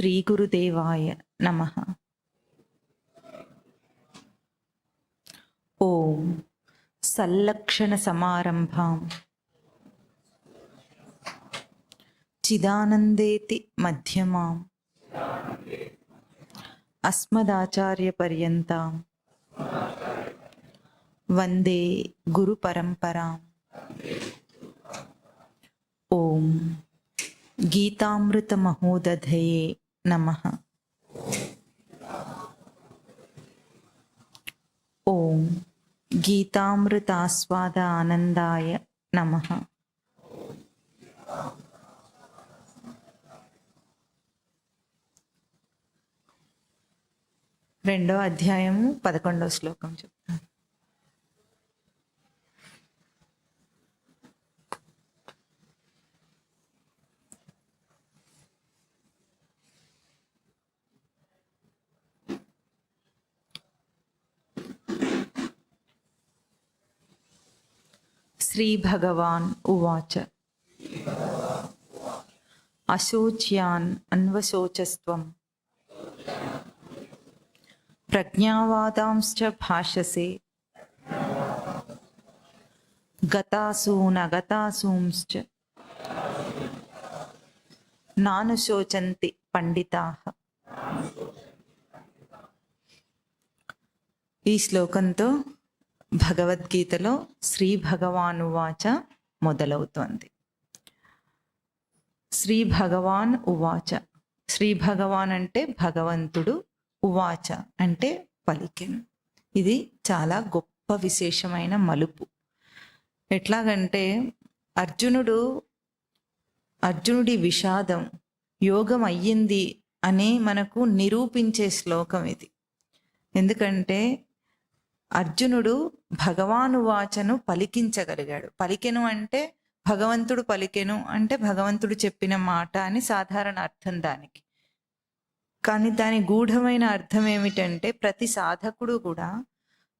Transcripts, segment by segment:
శ్రీ గురుదేవాయ నమః. ఓం సల్లక్షణ సమారంభాం చిదానందేతి మధ్యమాం అస్మదాచార్య పర్యంతాం వందే గురు పరంపరాం. ఓం గీతామృత మహోదధయే నమః. ఓం గీతామృతాస్వాద ఆనందాయ నమః. రెండో అధ్యాయము 11వ శ్లోకం చెప్తాను. శ్రీ భగవాన్ ఉవాచ అశోచ్యాన్ అన్వశోచస్త్వం ప్రజ్ఞావాదాంశ్చ భాషసే గతాసూనగతాసూంశ్చ నానుశోచంతి పండితాః. ఈ శ్లోకంతో భగవద్గీతలో శ్రీ భగవాన్ ఉవాచ మొదలవుతోంది. శ్రీ భగవాన్ ఉవాచ, శ్రీ భగవాన్ అంటే భగవంతుడు, ఉవాచ అంటే పలికెను. ఇది చాలా గొప్ప విశేషమైన మలుపు. ఎట్లాగంటే అర్జునుడి విషాదం యోగం అయ్యింది అని మనకు నిరూపించే శ్లోకం ఇది. ఎందుకంటే అర్జునుడు భగవాను వాచను పలికించగలిగాడు. పలికెను అంటే భగవంతుడు పలికెను అంటే భగవంతుడు చెప్పిన మాట అని సాధారణ అర్థం దానికి. కానీ దాని గూఢమైన అర్థం ఏమిటంటే ప్రతి సాధకుడు కూడా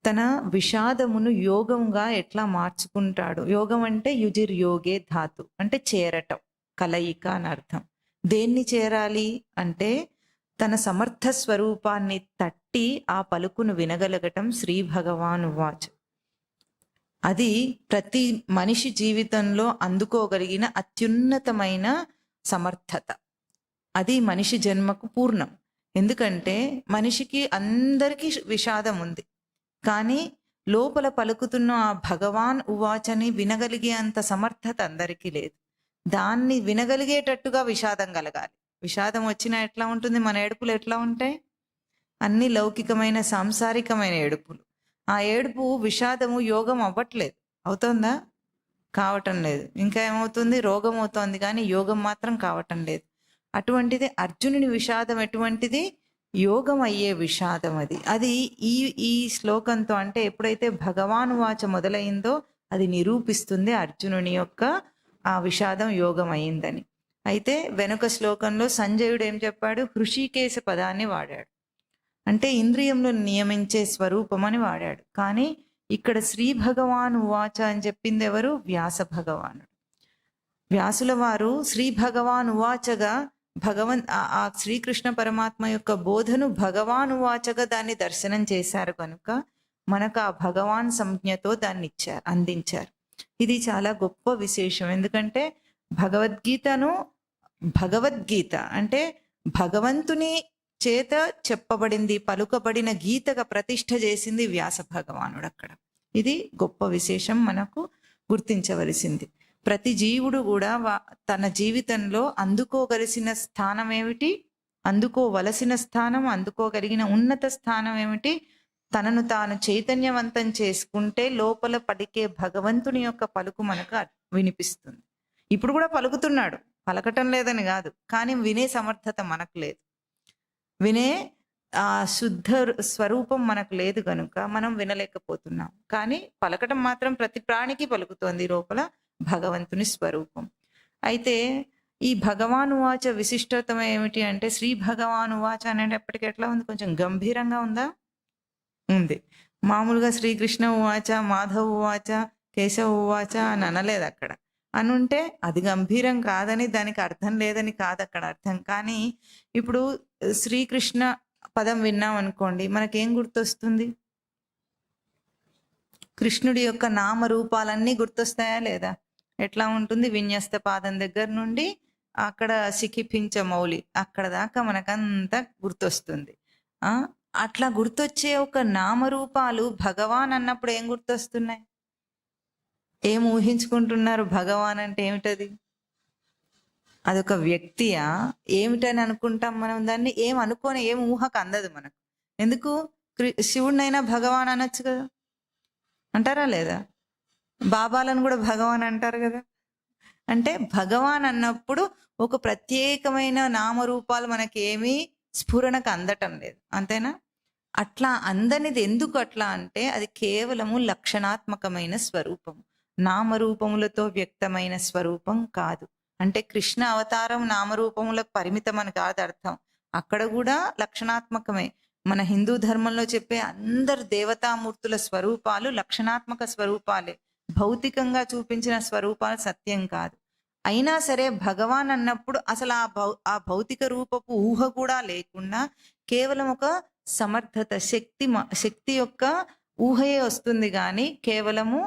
తన విషాదమును యోగంగా ఎట్లా మార్చుకుంటాడు. యోగం అంటే యుజిర్ యోగే ధాతు అంటే చేరటం, కలయిక అని అర్థం. దేన్ని చేరాలి అంటే తన సమర్థ స్వరూపాన్ని తట్టి ఆ పలుకును వినగలగటం శ్రీ భగవాన్ వాచ్. అది ప్రతి మనిషి జీవితంలో అందుకోగలిగిన అత్యున్నతమైన సమర్థత. అది మనిషి జన్మకు పూర్ణం. ఎందుకంటే మనిషికి అందరికీ విషాదం ఉంది, కానీ లోపల పలుకుతున్న ఆ భగవాన్ ఉవాచని వినగలిగే అంత సమర్థత అందరికీ లేదు. దాన్ని వినగలిగేటట్టుగా విషాదం కలగాలి. విషాదం వచ్చినా ఎట్లా ఉంటుంది? మన ఏడుపులు ఎట్లా ఉంటాయి? అన్ని లౌకికమైన సాంసారికమైన ఏడుపులు. ఆ ఏడుపు విషాదము యోగం అవ్వట్లేదు. అవుతుందా? కావటం లేదు. ఇంకా ఏమవుతుంది? రోగం అవుతోంది, కానీ యోగం మాత్రం కావటం లేదు. అటువంటిది అర్జునుని విషాదం ఎటువంటిది? యోగం అయ్యే విషాదం అది. అది ఈ శ్లోకంతో, అంటే ఎప్పుడైతే భగవాను వాచ మొదలైందో అది నిరూపిస్తుంది అర్జునుని యొక్క ఆ విషాదం యోగం అయిందని. అయితే వెనుక శ్లోకంలో సంజయుడు ఏం చెప్పాడు? హృషికేశ పదాన్ని వాడాడు, అంటే ఇంద్రియంలో నియమించే స్వరూపం అని వాడాడు. కానీ ఇక్కడ శ్రీ భగవాన్ ఉవాచ అని చెప్పింది ఎవరు? వ్యాస భగవానుడు. వ్యాసుల వారు శ్రీ భగవాన్ ఉవాచగా ఆ శ్రీకృష్ణ పరమాత్మ యొక్క బోధను భగవాన్ ఉవాచగా దాన్ని దర్శనం చేశారు కనుక మనకు ఆ భగవాన్ సంజ్ఞతో దాన్ని అందించారు. ఇది చాలా గొప్ప విశేషం. ఎందుకంటే భగవద్గీత అంటే భగవంతుని చేత చెప్పబడింది, పలుకబడిన గీతగా ప్రతిష్ఠ చేసింది వ్యాస భగవానుడు అక్కడ. ఇది గొప్ప విశేషం, మనకు గుర్తించవలసింది. ప్రతి జీవుడు కూడా తన జీవితంలో అందుకోగలిసిన స్థానం ఏమిటి? అందుకోవలసిన స్థానం, అందుకోగలిగిన ఉన్నత స్థానం ఏమిటి? తనను తాను చైతన్యవంతం చేసుకుంటే లోపల పలికే భగవంతుని యొక్క పలుకు మనకు వినిపిస్తుంది. ఇప్పుడు కూడా పలుకుతున్నాడు, పలకటం లేదని కాదు, కానీ వినే సమర్థత మనకు లేదు. వినే ఆ శుద్ధ స్వరూపం మనకు లేదు కనుక మనం వినలేకపోతున్నాం. కానీ పలకటం మాత్రం ప్రతి ప్రాణికి పలుకుతోంది లోపల భగవంతుని స్వరూపం. అయితే ఈ భగవాన్ ఉవాచ విశిష్టత ఏమిటి అంటే, శ్రీ భగవాన్ ఉవాచ అనేటప్పటికీ ఎట్లా ఉంది? కొంచెం గంభీరంగా ఉందా? ఉంది. మామూలుగా శ్రీకృష్ణ ఉవాచ, మాధవ్ ఉవాచ, కేశవ ఉవాచ అని అనలేదు అక్కడ. అనుంటే అది గంభీరం కాదని దానికి అర్థం లేదని కాదు అక్కడ అర్థం. కానీ ఇప్పుడు శ్రీకృష్ణ పదం విన్నాం అనుకోండి, మనకేం గుర్తొస్తుంది? కృష్ణుడి యొక్క నామరూపాలన్నీ గుర్తొస్తాయా లేదా? ఎట్లా ఉంటుంది? విన్యస్త పాదం దగ్గర నుండి అక్కడ శిఖిపించ మౌలి అక్కడ దాకా మనకంతా గుర్తొస్తుంది. అట్లా గుర్తొచ్చే ఒక నామరూపాలు భగవాన్ అన్నప్పుడు ఏం గుర్తొస్తున్నాయి? ఏం ఊహించుకుంటున్నారు? భగవాన్ అంటే ఏమిటది? అదొక వ్యక్తియా? ఏమిటని అనుకుంటాం మనం దాన్ని. ఏం అనుకోని ఏం ఊహకు అందదు మనకు. ఎందుకు? శివుడినైనా భగవాన్ అనొచ్చు కదా, అంటారా లేదా? బాబాలను కూడా భగవాన్ అంటారు కదా. అంటే భగవాన్ అన్నప్పుడు ఒక ప్రత్యేకమైన నామరూపాలు మనకేమీ స్ఫురణకు అందటం లేదు, అంతేనా? అట్లా అందనిది ఎందుకు అట్లా అంటే అది కేవలము లక్షణాత్మకమైన స్వరూపం, నామరూపములతో వ్యక్తమైన స్వరూపం కాదు. అంటే కృష్ణ అవతారం నామరూపములకు పరిమితం అని కాదు అర్థం. అక్కడ కూడా లక్షణాత్మకమే. మన హిందూ ధర్మంలో చెప్పే అందరు దేవతామూర్తుల స్వరూపాలు లక్షణాత్మక స్వరూపాలే, భౌతికంగా చూపించిన స్వరూపాలు సత్యం కాదు. అయినా సరే భగవాన్ అన్నప్పుడు అసలు ఆ భౌతిక రూపపు ఊహ కూడా లేకుండా కేవలం ఒక సమర్థత, శక్తి యొక్క ఊహయే వస్తుంది, కానీ కేవలము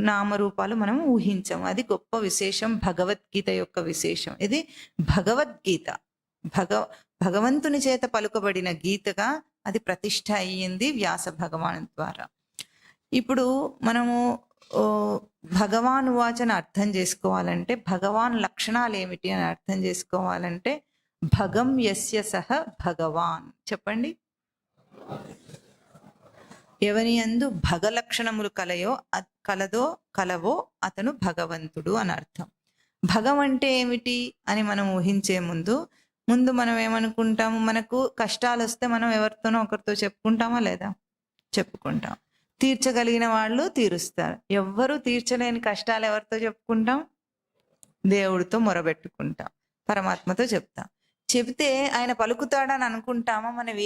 నామరూపాలు మనం ఊహించం. అది గొప్ప విశేషం, భగవద్గీత యొక్క విశేషం. ఇది భగవద్గీత భగవంతుని చేత పలుకబడిన గీతగా అది ప్రతిష్ఠ అయ్యింది వ్యాస భగవాను ద్వారా. ఇప్పుడు మనము భగవాన్ వాచన అర్థం చేసుకోవాలంటే, భగవాన్ లక్షణాలు ఏమిటి అని అర్థం చేసుకోవాలంటే, భగం యస్య సహ భగవాన్. చెప్పండి. ఎవని యందు భగలక్షణములు కలవో అతను భగవంతుడు అని అర్థం. భగం అంటే ఏమిటి అని మనం ఊహించే ముందు మనం ఏమనుకుంటాము? మనకు కష్టాలు వస్తే మనం ఎవరితోనో ఒకరితో చెప్పుకుంటామా లేదా? చెప్పుకుంటాం. తీర్చగలిగిన వాళ్ళు తీరుస్తారు. ఎవ్వరూ తీర్చలేని కష్టాలు ఎవరితో చెప్పుకుంటాం? దేవుడితో మొరబెట్టుకుంటాం, పరమాత్మతో చెప్తాం. చెబితే ఆయన పలుకుతాడని అనుకుంటామా? మనం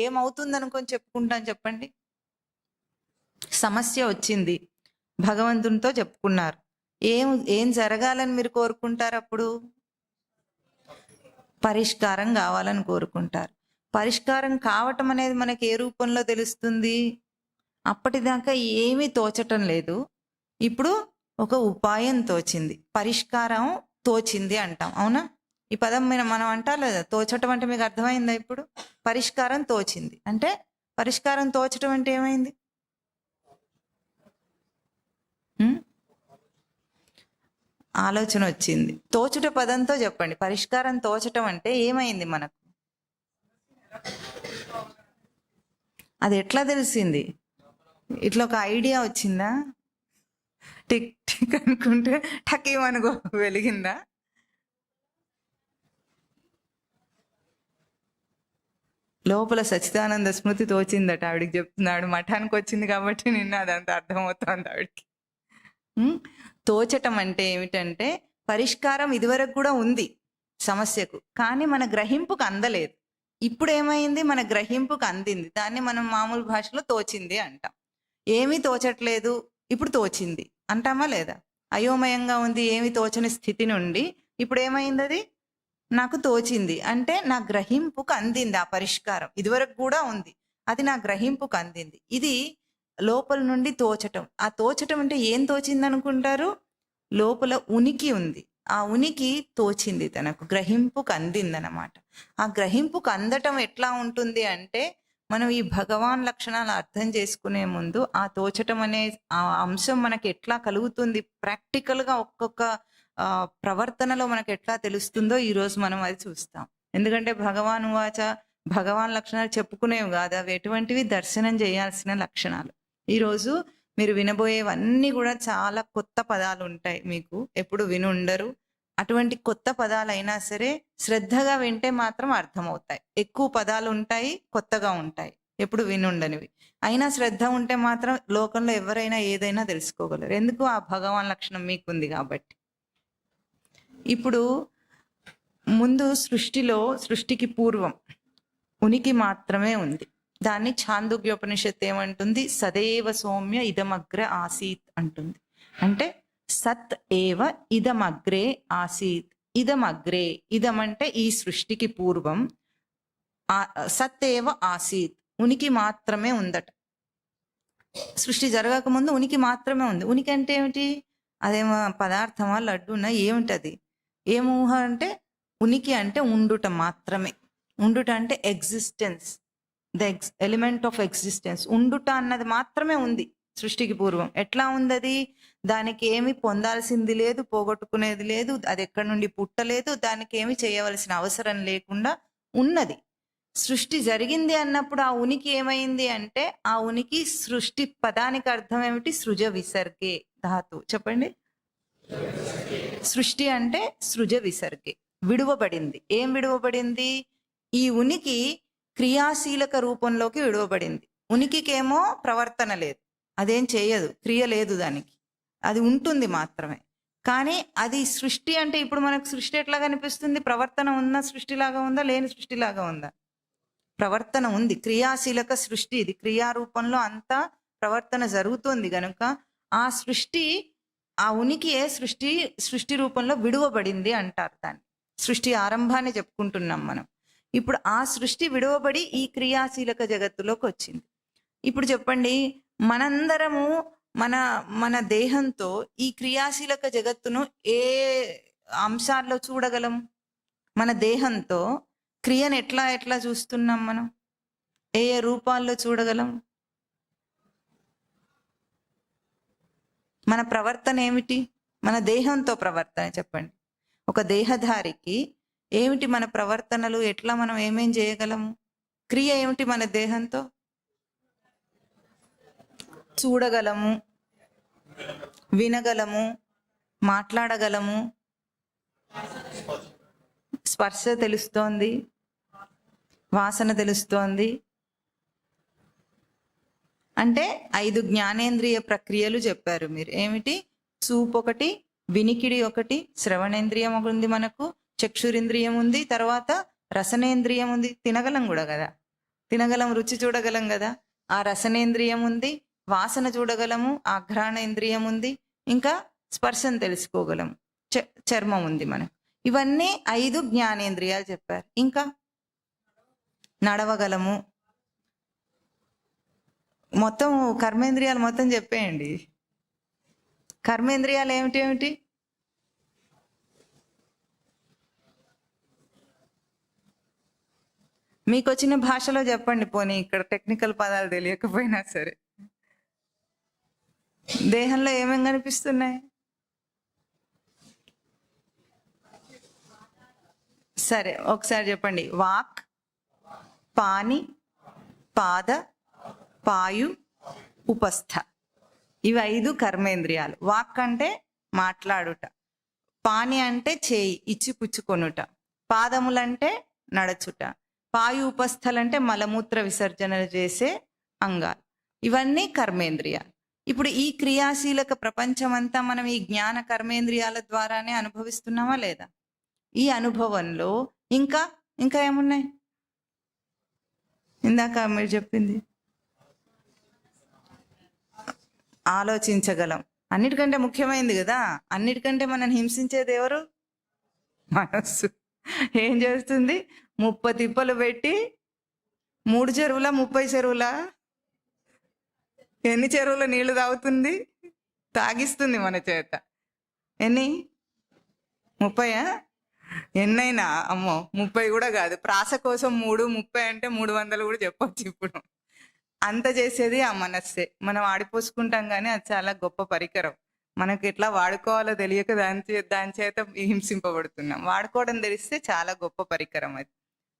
ఏమవుతుంది అనుకొని చెప్పుకుంటాం చెప్పండి. సమస్య వచ్చింది, భగవంతునితో చెప్పుకున్నారు. ఏం జరగాలని మీరు కోరుకుంటారు? అప్పుడు పరిష్కారం కావాలని కోరుకుంటారు. పరిష్కారం కావటం అనేది మనకి ఏ రూపంలో తెలుస్తుంది? అప్పటిదాకా ఏమీ తోచటం లేదు, ఇప్పుడు ఒక ఉపాయం తోచింది, పరిష్కారం తోచింది అంటాం, అవునా? ఈ పదం మనం అంటాం లేదా? తోచటం అంటే మీకు అర్థమైందా? ఇప్పుడు పరిష్కారం తోచింది అంటే, పరిష్కారం తోచటం అంటే ఏమైంది? ఆలోచన వచ్చింది. తోచుట పదంతో చెప్పండి. పరిష్కారం తోచటం అంటే ఏమైంది మనకు? అది ఎట్లా తెలిసింది? ఇట్లా ఒక ఐడియా వచ్చిందా? టిక్ టిక్ అనుకుంటే టకేమనుకో వెలిగిందా? లోపల సచ్చిదానంద స్మృతి తోచిందట ఆవిడికి. చెప్తున్నాడు, మఠానికి వచ్చింది కాబట్టి నిన్న అదంతా అర్థమవుతుంది ఆవిడికి. తోచటం అంటే ఏమిటంటే, పరిష్కారం ఇదివరకు కూడా ఉంది సమస్యకు, కానీ మన గ్రహింపుకు అందలేదు. ఇప్పుడు ఏమైంది? మన గ్రహింపుకు అందింది. దాన్ని మనం మామూలు భాషలో తోచింది అంటాం. ఏమీ తోచట్లేదు, ఇప్పుడు తోచింది అంటామా లేదా? అయోమయంగా ఉంది, ఏమి తోచని స్థితి నుండి ఇప్పుడు ఏమైంది? అది నాకు తోచింది అంటే నా గ్రహింపుకు అందింది ఆ పరిష్కారం. ఇదివరకు కూడా ఉంది, అది నా గ్రహింపుకు అందింది. ఇది లోపల నుండి తోచటం. ఆ తోచటం అంటే ఏం తోచింది అనుకుంటారు? లోపల ఉనికి ఉంది, ఆ ఉనికి తోచింది, తనకు గ్రహింపుకు అందిందనమాట. ఆ గ్రహింపుకు అందటం ఎట్లా ఉంటుంది అంటే, మనం ఈ భగవాన్ లక్షణాలు అర్థం చేసుకునే ముందు ఆ తోచటం అనే ఆ అంశం మనకి ఎట్లా కలుగుతుంది, ప్రాక్టికల్గా ఒక్కొక్క ప్రవర్తనలో మనకు ఎట్లా తెలుస్తుందో ఈరోజు మనం అది చూస్తాం. ఎందుకంటే భగవాన్ వాచ, భగవాన్ లక్షణాలు చెప్పుకునేవి కాదు, అవి ఎటువంటివి? దర్శనం చేయాల్సిన లక్షణాలు. ఈరోజు మీరు వినబోయేవన్నీ కూడా చాలా కొత్త పదాలు ఉంటాయి, మీకు ఎప్పుడు వినుండరు. అటువంటి కొత్త పదాలు అయినా సరే శ్రద్ధగా వింటే మాత్రం అర్థమవుతాయి. ఎక్కువ పదాలు ఉంటాయి, కొత్తగా ఉంటాయి, ఎప్పుడు వినుండనివి. అయినా శ్రద్ధ ఉంటే మాత్రం లోకంలో ఎవరైనా ఏదైనా తెలుసుకోగలరు. ఎందుకు? ఆ భగవాన్ లక్షణం మీకుంది కాబట్టి. ఇప్పుడు ముందు సృష్టికి పూర్వం ఉనికి మాత్రమే ఉంది. దాన్ని ఛాందోగ్యోపనిషత్తు ఏమంటుంది? సదేవ సౌమ్య ఇదమగ్ర ఆసీత్ అంటుంది. అంటే సత్ ఏవ ఇదమగ్రే ఆసీత్. ఇదమగ్రే, ఇదం అంటే ఈ సృష్టికి పూర్వం, సత్ ఏవ ఆసీత్, ఉనికి మాత్రమే ఉందట. సృష్టి జరగక ముందు ఉనికి మాత్రమే ఉంది. ఉనికి అంటే ఏమిటి? అదేమో పదార్థమా, లడ్డూనా, ఏమిటది? ఏం ఊహ అంటే ఉనికి అంటే ఉండుట మాత్రమే. ఉండుట అంటే ఎగ్జిస్టెన్స్, ఎలిమెంట్ ఆఫ్ ఎగ్జిస్టెన్స్. ఉండుట అన్నది మాత్రమే ఉంది సృష్టికి పూర్వం. ఎట్లా ఉంది అది? దానికి ఏమి పొందాల్సింది లేదు, పోగొట్టుకునేది లేదు, అది ఎక్కడి నుండి పుట్టలేదు, దానికి ఏమి చేయవలసిన అవసరం లేకుండా ఉన్నది. సృష్టి జరిగింది అన్నప్పుడు ఆ ఉనికి ఏమైంది అంటే, ఆ ఉనికి సృష్టి పదానికి అర్థం ఏమిటి? సృజ విసర్గే ధాతు. చెప్పండి. సృష్టి అంటే సృజ విసర్గే, విడువబడింది. ఏం విడువబడింది? ఈ ఉనికి క్రియాశీలక రూపంలోకి విడువబడింది. ఉనికికేమో ప్రవర్తన లేదు, అదేం చేయదు, క్రియ లేదు దానికి, అది ఉంటుంది మాత్రమే. కానీ అది సృష్టి అంటే ఇప్పుడు మనకు సృష్టి ఎట్లా కనిపిస్తుంది? ప్రవర్తన ఉన్న సృష్టిలాగా ఉందా, లేని సృష్టిలాగా ఉందా? ప్రవర్తన ఉంది, క్రియాశీలక సృష్టి. ఇది క్రియారూపంలో అంతా ప్రవర్తన జరుగుతుంది గనుక ఆ సృష్టి, ఆ ఉనికి సృష్టి రూపంలో విడువబడింది అంటారు దాన్ని. సృష్టి ఆరంభాన్ని చెప్పుకుంటున్నాం మనం. ఇప్పుడు ఆ సృష్టి విడువబడి ఈ క్రియాశీలక జగత్తులోకి వచ్చింది. ఇప్పుడు చెప్పండి, మనందరము మన దేహంతో ఈ క్రియాశీలక జగత్తును ఏ అంశాల్లో చూడగలం? మన దేహంతో క్రియను ఎట్లా చూస్తున్నాం మనం? ఏ రూపాల్లో చూడగలం? మన ప్రవర్తన ఏమిటి? మన దేహంతో ప్రవర్తన చెప్పండి. ఒక దేహధారికి ఏమిటి మన ప్రవర్తనలు? ఎట్లా మనం ఏమేం చేయగలము? క్రియ ఏమిటి? మన దేహంతో చూడగలము, వినగలము, మాట్లాడగలము, స్పర్శ తెలుస్తోంది, వాసన తెలుస్తోంది. అంటే 5 జ్ఞానేంద్రియ ప్రక్రియలు చెప్పారు మీరు. ఏమిటి? చూపు ఒకటి, వినికిడి ఒకటి, శ్రవణేంద్రియం ఉంది, మనకు చక్షురింద్రియం ఉంది, తర్వాత రసనేంద్రియం ఉంది. తినగలం కూడా కదా, తినగలం, రుచి చూడగలం కదా, ఆ రసనేంద్రియం ఉంది. వాసన చూడగలము, ఆఘ్రాణేంద్రియం ఉంది. ఇంకా స్పర్శను తెలుసుకోగలము, చర్మం ఉంది మనకు. ఇవన్నీ 5 జ్ఞానేంద్రియాలు చెప్పారు. ఇంకా నడవగలము. మొత్తం కర్మేంద్రియాలు మొత్తం చెప్పేయండి. కర్మేంద్రియాలు ఏమిటి? మీకు వచ్చిన భాషలో చెప్పండి, పోనీ ఇక్కడ టెక్నికల్ పదాలు తెలియకపోయినా సరే. దేహంలో ఏమేం కనిపిస్తున్నాయి? సరే ఒకసారి చెప్పండి. వాక్, పాని, పాద, పాయు, ఉపస్థ. ఇవి 5 కర్మేంద్రియాలు. వాక్ అంటే మాట్లాడుట, పాని అంటే చేయి ఇచ్చి పుచ్చుకొనుట, పాదములంటే నడచుట, పాయు ఉపస్థలంటే మలమూత్ర విసర్జనలు చేసే అంగాలు. ఇవన్నీ కర్మేంద్రియాలు. ఇప్పుడు ఈ క్రియాశీలక ప్రపంచం అంతా మనం ఈ జ్ఞాన కర్మేంద్రియాల ద్వారానే అనుభవిస్తున్నామా లేదా? ఈ అనుభవంలో ఇంకా ఏమున్నాయి? ఇందాక మీరు చెప్పింది ఆలోచించగలం. అన్నిటికంటే ముఖ్యమైనది కదా. అన్నిటికంటే మనం హింసించేది ఎవరు? మనస్సు. ఏం చేస్తుంది? 30 తిప్పలు పెట్టి 3 చెరువుల 30 చెరువుల ఎన్ని చెరువుల నీళ్లు తాగుతుంది? తాగిస్తుంది మన చేత. ఎన్ని? 30? ఎన్నైనా అమ్మో 30 కూడా కాదు. ప్రాస కోసం 3, 30 అంటే 300 కూడా చెప్పొచ్చు. ఇప్పుడు అంత చేసేది ఆ మనస్సే. మనం ఆడిపోసుకుంటాం కానీ అది చాలా గొప్ప పరికరం. మనకు ఎట్లా వాడుకోవాలో తెలియక దాని చేత హింసింపబడుతున్నాం. వాడుకోవడం తెలిస్తే చాలా గొప్ప పరికరం అది.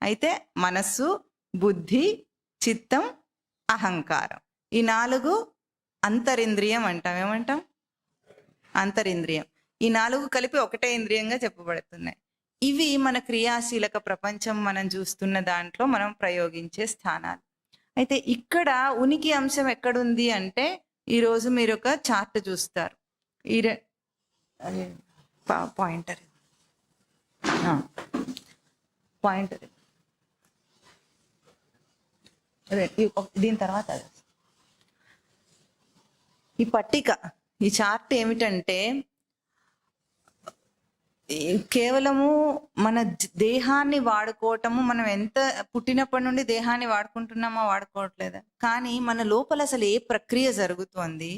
అయితే మనస్సు, బుద్ధి, చిత్తం, అహంకారం, ఈ 4 అంతరింద్రియం అంటాం. ఏమంటాం? అంతరింద్రియం. ఈ 4 కలిపి ఒకటే ఇంద్రియంగా చెప్పబడుతున్నాయి. ఇవి మన క్రియాశీలక ప్రపంచం మనం చూస్తున్న దాంట్లో మనం ప్రయోగించే స్థానాలు. అయితే ఇక్కడ ఉనికి అంశం ఎక్కడుంది అంటే, ఈరోజు మీరు ఒక చార్ట్ చూస్తారు. పాయింటర్ దీని తర్వాత ఈ పట్టిక, ఈ చార్ట్ ఏమిటంటే, కేవలము మన దేహాన్ని వాడుకోవటము, మనం ఎంత పుట్టినప్పటి నుండి దేహాన్ని వాడుకుంటున్నామో వాడుకోవట్లేదా, కానీ మన లోపల అసలు ఏ ప్రక్రియ జరుగుతోంది,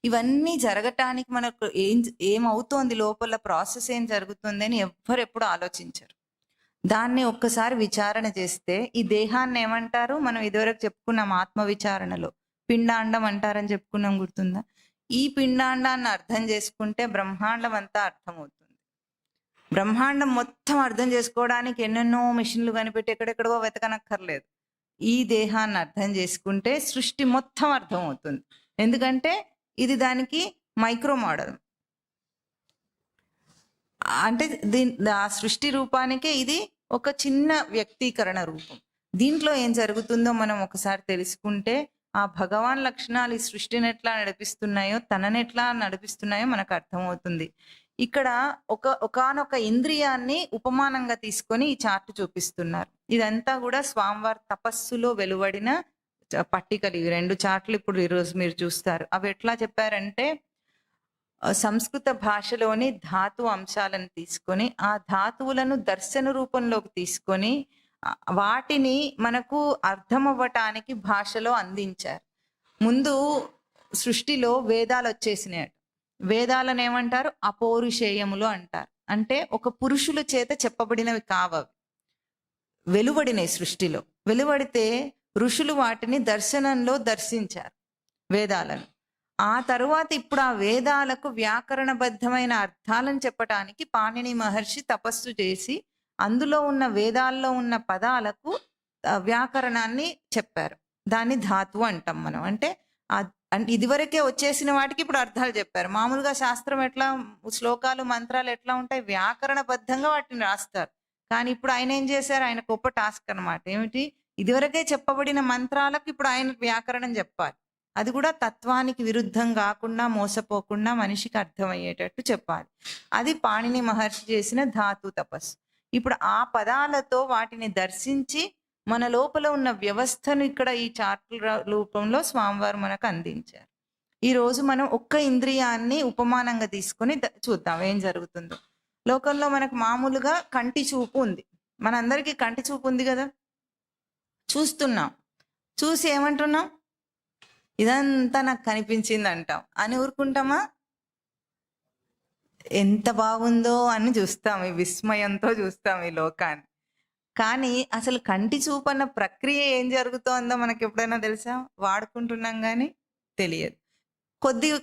ఇవన్నీ జరగటానికి మనకు ఏమవుతోంది, లోపల ప్రాసెస్ ఏం జరుగుతుంది అని ఎవ్వరు ఎప్పుడు ఆలోచించరు. దాన్ని ఒక్కసారి విచారణ చేస్తే ఈ దేహాన్ని ఏమంటారు, మనం ఇదివరకు చెప్పుకున్నాం ఆత్మ విచారణలో పిండాండం అంటారని చెప్పుకున్నాం, గుర్తుందా? ఈ పిండాండాన్ని అర్థం చేసుకుంటే బ్రహ్మాండం అంతా అర్థమవుతుంది. బ్రహ్మాండం మొత్తం అర్థం చేసుకోవడానికి ఎన్నెన్నో మిషన్లు కనిపెట్టి ఎక్కడెక్కడో వెతకనక్కర్లేదు. ఈ దేహాన్ని అర్థం చేసుకుంటే సృష్టి మొత్తం అర్థం అవుతుంది. ఎందుకంటే ఇది దానికి మైక్రో మోడల్. అంటే ఆ సృష్టి రూపానికే ఇది ఒక చిన్న వ్యక్తీకరణ రూపం. దీంట్లో ఏం జరుగుతుందో మనం ఒకసారి తెలుసుకుంటే ఆ భగవాన్ లక్షణాలు ఈ సృష్టిని ఎట్లా నడిపిస్తున్నాయో, తనని ఎట్లా నడిపిస్తున్నాయో మనకు అర్థమవుతుంది. ఇక్కడ ఒకానొక ఇంద్రియాన్ని ఉపమానంగా తీసుకొని ఈ చార్ట్ చూపిస్తున్నారు. ఇదంతా కూడా స్వామివారి తపస్సులో వెలువడిన పట్టికలు. ఈ 2 చార్ట్లు ఇప్పుడు ఈరోజు మీరు చూస్తారు. అవి ఎట్లా చెప్పారంటే, సంస్కృత భాషలోని ధాతు అంశాలను తీసుకొని ఆ ధాతువులను దర్శన రూపంలోకి తీసుకొని వాటిని మనకు అర్థం అవ్వటానికి భాషలో అందించారు. ముందు సృష్టిలో వేదాలు వచ్చేసినాయి. వేదాలను ఏమంటారు? అపౌరుషేయములు అంటారు. అంటే ఒక పురుషుల చేత చెప్పబడినవి కావవి, వెలువడినాయి. సృష్టిలో వెలువడితే ఋషులు వాటిని దర్శనంలో దర్శించారు వేదాలను. ఆ తరువాత ఇప్పుడు ఆ వేదాలకు వ్యాకరణబద్ధమైన అర్థాలను చెప్పటానికి పాణిని మహర్షి తపస్సు చేసి అందులో ఉన్న వేదాల్లో ఉన్న పదాలకు వ్యాకరణాన్ని చెప్పారు. దాన్ని ధాతువు అంటాం మనం. అంటే ఇదివరకే వచ్చేసిన వాటికి ఇప్పుడు అర్థాలు చెప్పారు. మామూలుగా శాస్త్రం ఎట్లా, శ్లోకాలు మంత్రాలు ఎట్లా ఉంటాయి, వ్యాకరణబద్ధంగా వాటిని రాస్తారు. కానీ ఇప్పుడు ఆయన ఏం చేశారు, ఆయన గొప్ప టాస్క్ అనమాట. ఏమిటి, ఇదివరకే చెప్పబడిన మంత్రాలకు ఇప్పుడు ఆయన వ్యాకరణం చెప్పాలి. అది కూడా తత్వానికి విరుద్ధం కాకుండా, మోసపోకుండా మనిషికి అర్థమయ్యేటట్టు చెప్పాలి. అది పాణిని మహర్షి చేసిన ధాతు తపస్సు. ఇప్పుడు ఆ పదాలతో వాటిని దర్శించి మన లోపల ఉన్న వ్యవస్థను ఇక్కడ ఈ చార్టుల రూపంలో స్వామివారు మనకు అందించారు. ఈరోజు మనం ఒక్క ఇంద్రియాన్ని ఉపమానంగా తీసుకొని చూద్దాం ఏం జరుగుతుందో. లోకంలో మనకు మామూలుగా కంటి చూపు ఉంది. మనందరికీ కంటి చూపు ఉంది కదా, చూస్తున్నాం. చూసి ఏమంటున్నాం, ఇదంతా నాకు కనిపించింది అంటాం. అని ఊరుకుంటామా? ఎంత బాగుందో అని చూస్తాం, ఈ విస్మయంతో చూస్తాం ఈ లోకాన్ని. కానీ అసలు కంటి చూపు అన్న ప్రక్రియ ఏం జరుగుతోందో మనకి ఎప్పుడైనా తెలుసా? వాడుకుంటున్నాం కానీ తెలియదు.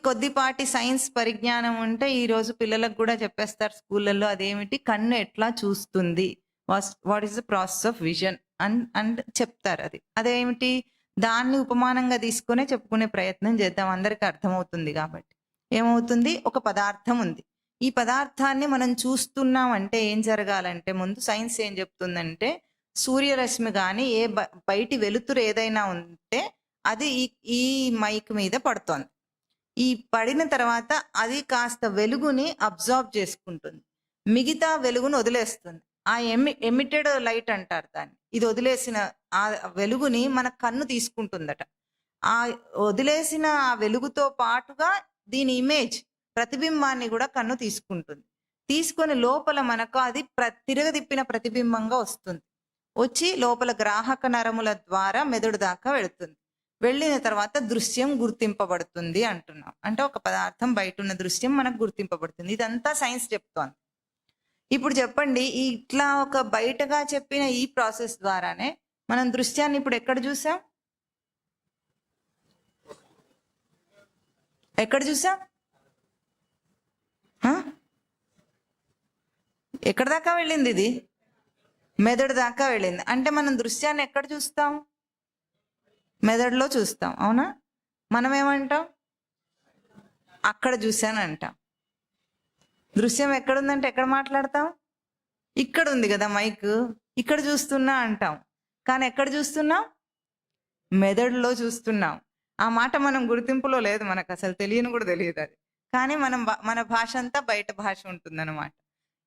కొద్దిపాటి సైన్స్ పరిజ్ఞానం ఉంటే ఈరోజు పిల్లలకు కూడా చెప్పేస్తారు స్కూళ్ళల్లో. అదేమిటి, కన్ను ఎట్లా చూస్తుంది, what is the process of vision and చెప్తారు. అదేమిటి, దాన్ని ఉపమానంగా తీసుకునే చెప్పుకునే ప్రయత్నం చేద్దాం, అందరికీ అర్థమవుతుంది కాబట్టి. ఏమవుతుంది, ఒక పదార్థం ఉంది. ఈ పదార్థాన్ని మనం చూస్తున్నాం అంటే ఏం జరగాలంటే, ముందు సైన్స్ ఏం చెప్తుందంటే, సూర్యరశ్మి కానీ బయటి వెలుతురు ఏదైనా ఉంటే అది ఈ మైక్ మీద పడుతోంది. ఈ పడిన తర్వాత అది కాస్త వెలుగుని అబ్జార్బ్ చేసుకుంటుంది, మిగతా వెలుగును వదిలేస్తుంది. ఆ ఎమిటెడ్ లైట్ అంటారు దాన్ని. ఇది వదిలేసిన ఆ వెలుగుని మన కన్ను తీసుకుంటుందట. ఆ వదిలేసిన ఆ వెలుగుతో పాటుగా దీని ఇమేజ్, ప్రతిబింబాన్ని కూడా కన్ను తీసుకుంటుంది. తీసుకొని లోపల మనకు అది తిరగదిప్పిన ప్రతిబింబంగా వస్తుంది. వచ్చి లోపల గ్రాహక నరముల ద్వారా మెదడు దాకా వెళుతుంది. వెళ్ళిన తర్వాత దృశ్యం గుర్తింపబడుతుంది అంటున్నాం. అంటే ఒక పదార్థం బయట ఉన్న దృశ్యం మనకు గుర్తింపబడుతుంది. ఇదంతా సైన్స్ చెప్తోంది. ఇప్పుడు చెప్పండి, ఇట్లా ఒక బయటగా చెప్పిన ఈ ప్రాసెస్ ద్వారానే మనం దృశ్యాన్ని ఇప్పుడు ఎక్కడ చూసాం? ఎక్కడ చూసాం? ఎక్కడ దాకా వెళ్ళింది? ఇది మెదడు దాకా వెళ్ళింది. అంటే మనం దృశ్యాన్ని ఎక్కడ చూస్తాం? మెదడులో చూస్తాం, అవునా? మనం ఏమంటాం? అక్కడ చూశాను అంటాం. దృశ్యం ఎక్కడుందంటే ఎక్కడ మాట్లాడతాం? ఇక్కడ ఉంది కదా మైక్, ఇక్కడ చూస్తున్నా అంటాం. కానీ ఎక్కడ చూస్తున్నాం? మెదడులో చూస్తున్నాం. ఆ మాట మనం గుర్తింపులో లేదు, మనకు అసలు తెలియని కూడా తెలియదు అది. కానీ మన భాష అంతా బయట భాష ఉంటుందన్నమాట.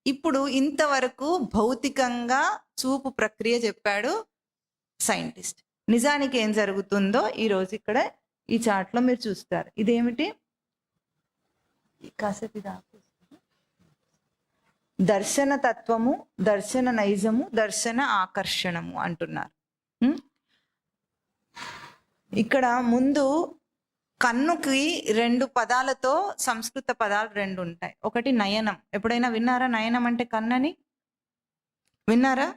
ఇప్పుడు ఇంతవరకు భౌతికంగా చూపు ప్రక్రియ చెప్పాడు సైంటిస్ట్. నిజానికి ఏం జరుగుతుందో ఈరోజు ఇక్కడ ఈ చార్ట్లో మీరు చూస్తారు. ఇదేమిటి, కాసేపు ఇది దర్శన తత్వము, దర్శన నైజము, దర్శన ఆకర్షణము అంటున్నారు. ఇక్కడ ముందు కన్నుకి 2 పదాలతో సంస్కృత పదాలు 2 ఉంటాయి. ఒకటి నయనం. ఎప్పుడైనా విన్నారా నయనం అంటే కన్నని? విన్నారా?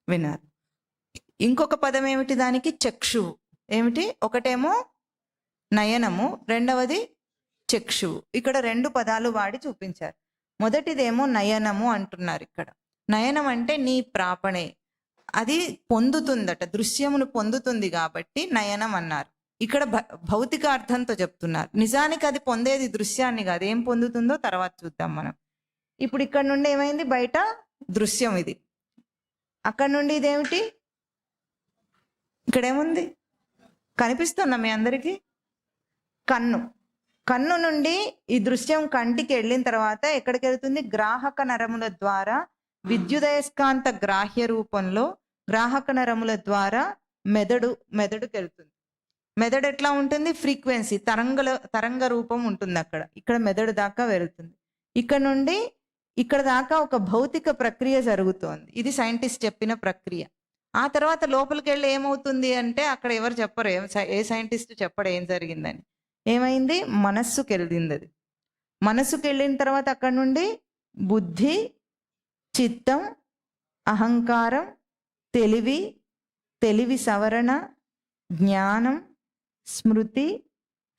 విన్నారు. ఇంకొక పదం ఏమిటి దానికి? చక్షువు. ఏమిటి? ఒకటేమో నయనము, రెండవది చక్షువు. ఇక్కడ 2 పదాలు వాడి చూపించారు. మొదటిదేమో నయనము అంటున్నారు. ఇక్కడ నయనం అంటే నీ ప్రాపణే, అది పొందుతుందట, దృశ్యమును పొందుతుంది కాబట్టి నయనం అన్నారు. ఇక్కడ భౌతిక అర్థంతో చెప్తున్నారు. నిజానికి అది పొందేది దృశ్యాన్ని కాదు, ఏం పొందుతుందో తర్వాత చూద్దాం మనం. ఇప్పుడు ఇక్కడ నుండి ఏమైంది? బయట దృశ్యం ఇది, అక్కడ నుండి ఇదేమిటి? ఇక్కడ ఏముంది? కనిపిస్తుందా మీ అందరికీ? కన్ను. కన్ను నుండి ఈ దృశ్యం కంటికి వెళ్ళిన తర్వాత ఎక్కడికి వెళ్తుంది? గ్రాహక నరముల ద్వారా విద్యుదయస్కాంత గ్రాహ్య రూపంలో గ్రాహక నరముల ద్వారా మెదడుకి వెళ్తుంది. మెదడు ఎట్లా ఉంటుంది? ఫ్రీక్వెన్సీ, తరంగ రూపం ఉంటుంది అక్కడ. ఇక్కడ మెదడు దాకా వెళ్తుంది. ఇక్కడ నుండి ఇక్కడ దాకా ఒక భౌతిక ప్రక్రియ జరుగుతోంది. ఇది సైంటిస్ట్ చెప్పిన ప్రక్రియ. ఆ తర్వాత లోపలికి వెళ్ళి ఏమవుతుంది అంటే అక్కడ ఎవరు చెప్పరు, ఏ సైంటిస్ట్ చెప్పడు ఏం జరిగిందని. ఏమైంది? మనస్సుకి వెళ్ళింది. అది మనస్సుకి వెళ్ళిన తర్వాత అక్కడ నుండి బుద్ధి, చిత్తం, అహంకారం, తెలివి సవరణ, జ్ఞానం, స్మృతి,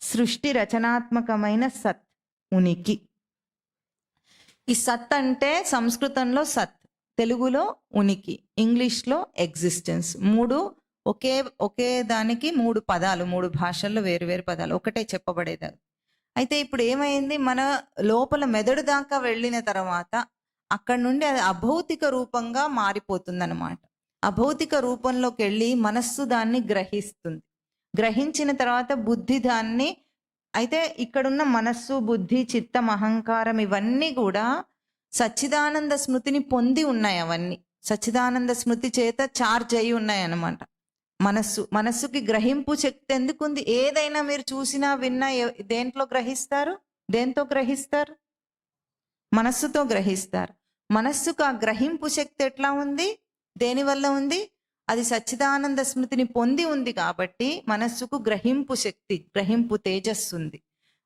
సృష్టి రచనాత్మకమైన సత్, ఉనికి. ఈ సత్ అంటే సంస్కృతంలో సత్, తెలుగులో ఉనికి, ఇంగ్లీష్లో ఎగ్జిస్టెన్స్. 3 ఒకే దానికి 3 పదాలు, 3 భాషల్లో వేరు పదాలు, ఒకటే చెప్పబడేది. అయితే ఇప్పుడు ఏమైంది? మన లోపల మెదడు దాకా వెళ్ళిన తర్వాత అక్కడ నుండి అది అభౌతిక రూపంగా మారిపోతుంది అన్నమాట. అభౌతిక రూపంలోకి వెళ్ళి మనస్సు దాన్ని గ్రహిస్తుంది. గ్రహించిన తర్వాత బుద్ధి దాన్ని, అయితే ఇక్కడున్న మనస్సు, బుద్ధి, చిత్తం, అహంకారం ఇవన్నీ కూడా సచ్చిదానంద స్మృతిని పొంది ఉన్నాయి. అవన్నీ సచ్చిదానంద స్మృతి చేత చార్జ్ అయి ఉన్నాయి అన్నమాట. మనస్సుకి గ్రహింపు శక్తి ఎందుకుంది? ఏదైనా మీరు చూసినా విన్నా దేంట్లో గ్రహిస్తారు? దేంతో గ్రహిస్తారు? మనస్సుతో గ్రహిస్తారు. మనస్సుకు ఆ గ్రహింపు శక్తి ఎట్లా ఉంది? దేనివల్ల ఉంది? అది సచ్చిదానంద స్మృతిని పొంది ఉంది కాబట్టి మనస్సుకు గ్రహింపు శక్తి, గ్రహింపు తేజస్సు ఉంది.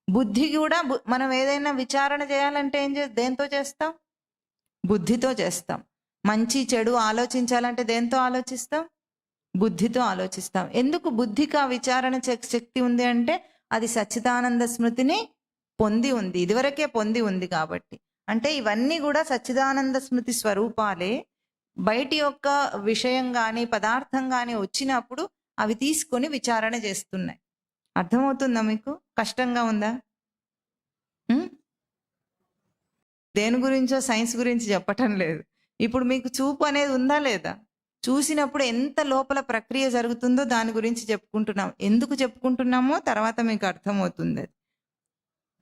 బుద్ధి కూడా మనం ఏదైనా విచారణ చేయాలంటే దేంతో చేస్తాం? బుద్ధితో చేస్తాం. మంచి చెడు ఆలోచించాలంటే దేంతో ఆలోచిస్తాం? బుద్ధితో ఆలోచిస్తాం. ఎందుకు బుద్ధికి ఆ విచారణ శక్తి ఉంది అంటే అది సచ్చిదానంద స్మృతిని పొంది ఉంది, ఇదివరకే పొంది ఉంది కాబట్టి. అంటే ఇవన్నీ కూడా సచ్చిదానంద స్మృతి స్వరూపాలే. బయటి యొక్క విషయం కానీ పదార్థం కానీ వచ్చినప్పుడు అవి తీసుకొని విచారణ చేస్తున్నాయి. అర్థమవుతుందా మీకు? కష్టంగా ఉందా? దేని గురించో సైన్స్ గురించి చెప్పటం లేదు. ఇప్పుడు మీకు చూపు అనేది ఉందా లేదా? చూసినప్పుడు ఎంత లోపల ప్రక్రియ జరుగుతుందో దాని గురించి చెప్పుకుంటున్నాం. ఎందుకు చెప్పుకుంటున్నామో తర్వాత మీకు అర్థమవుతుంది.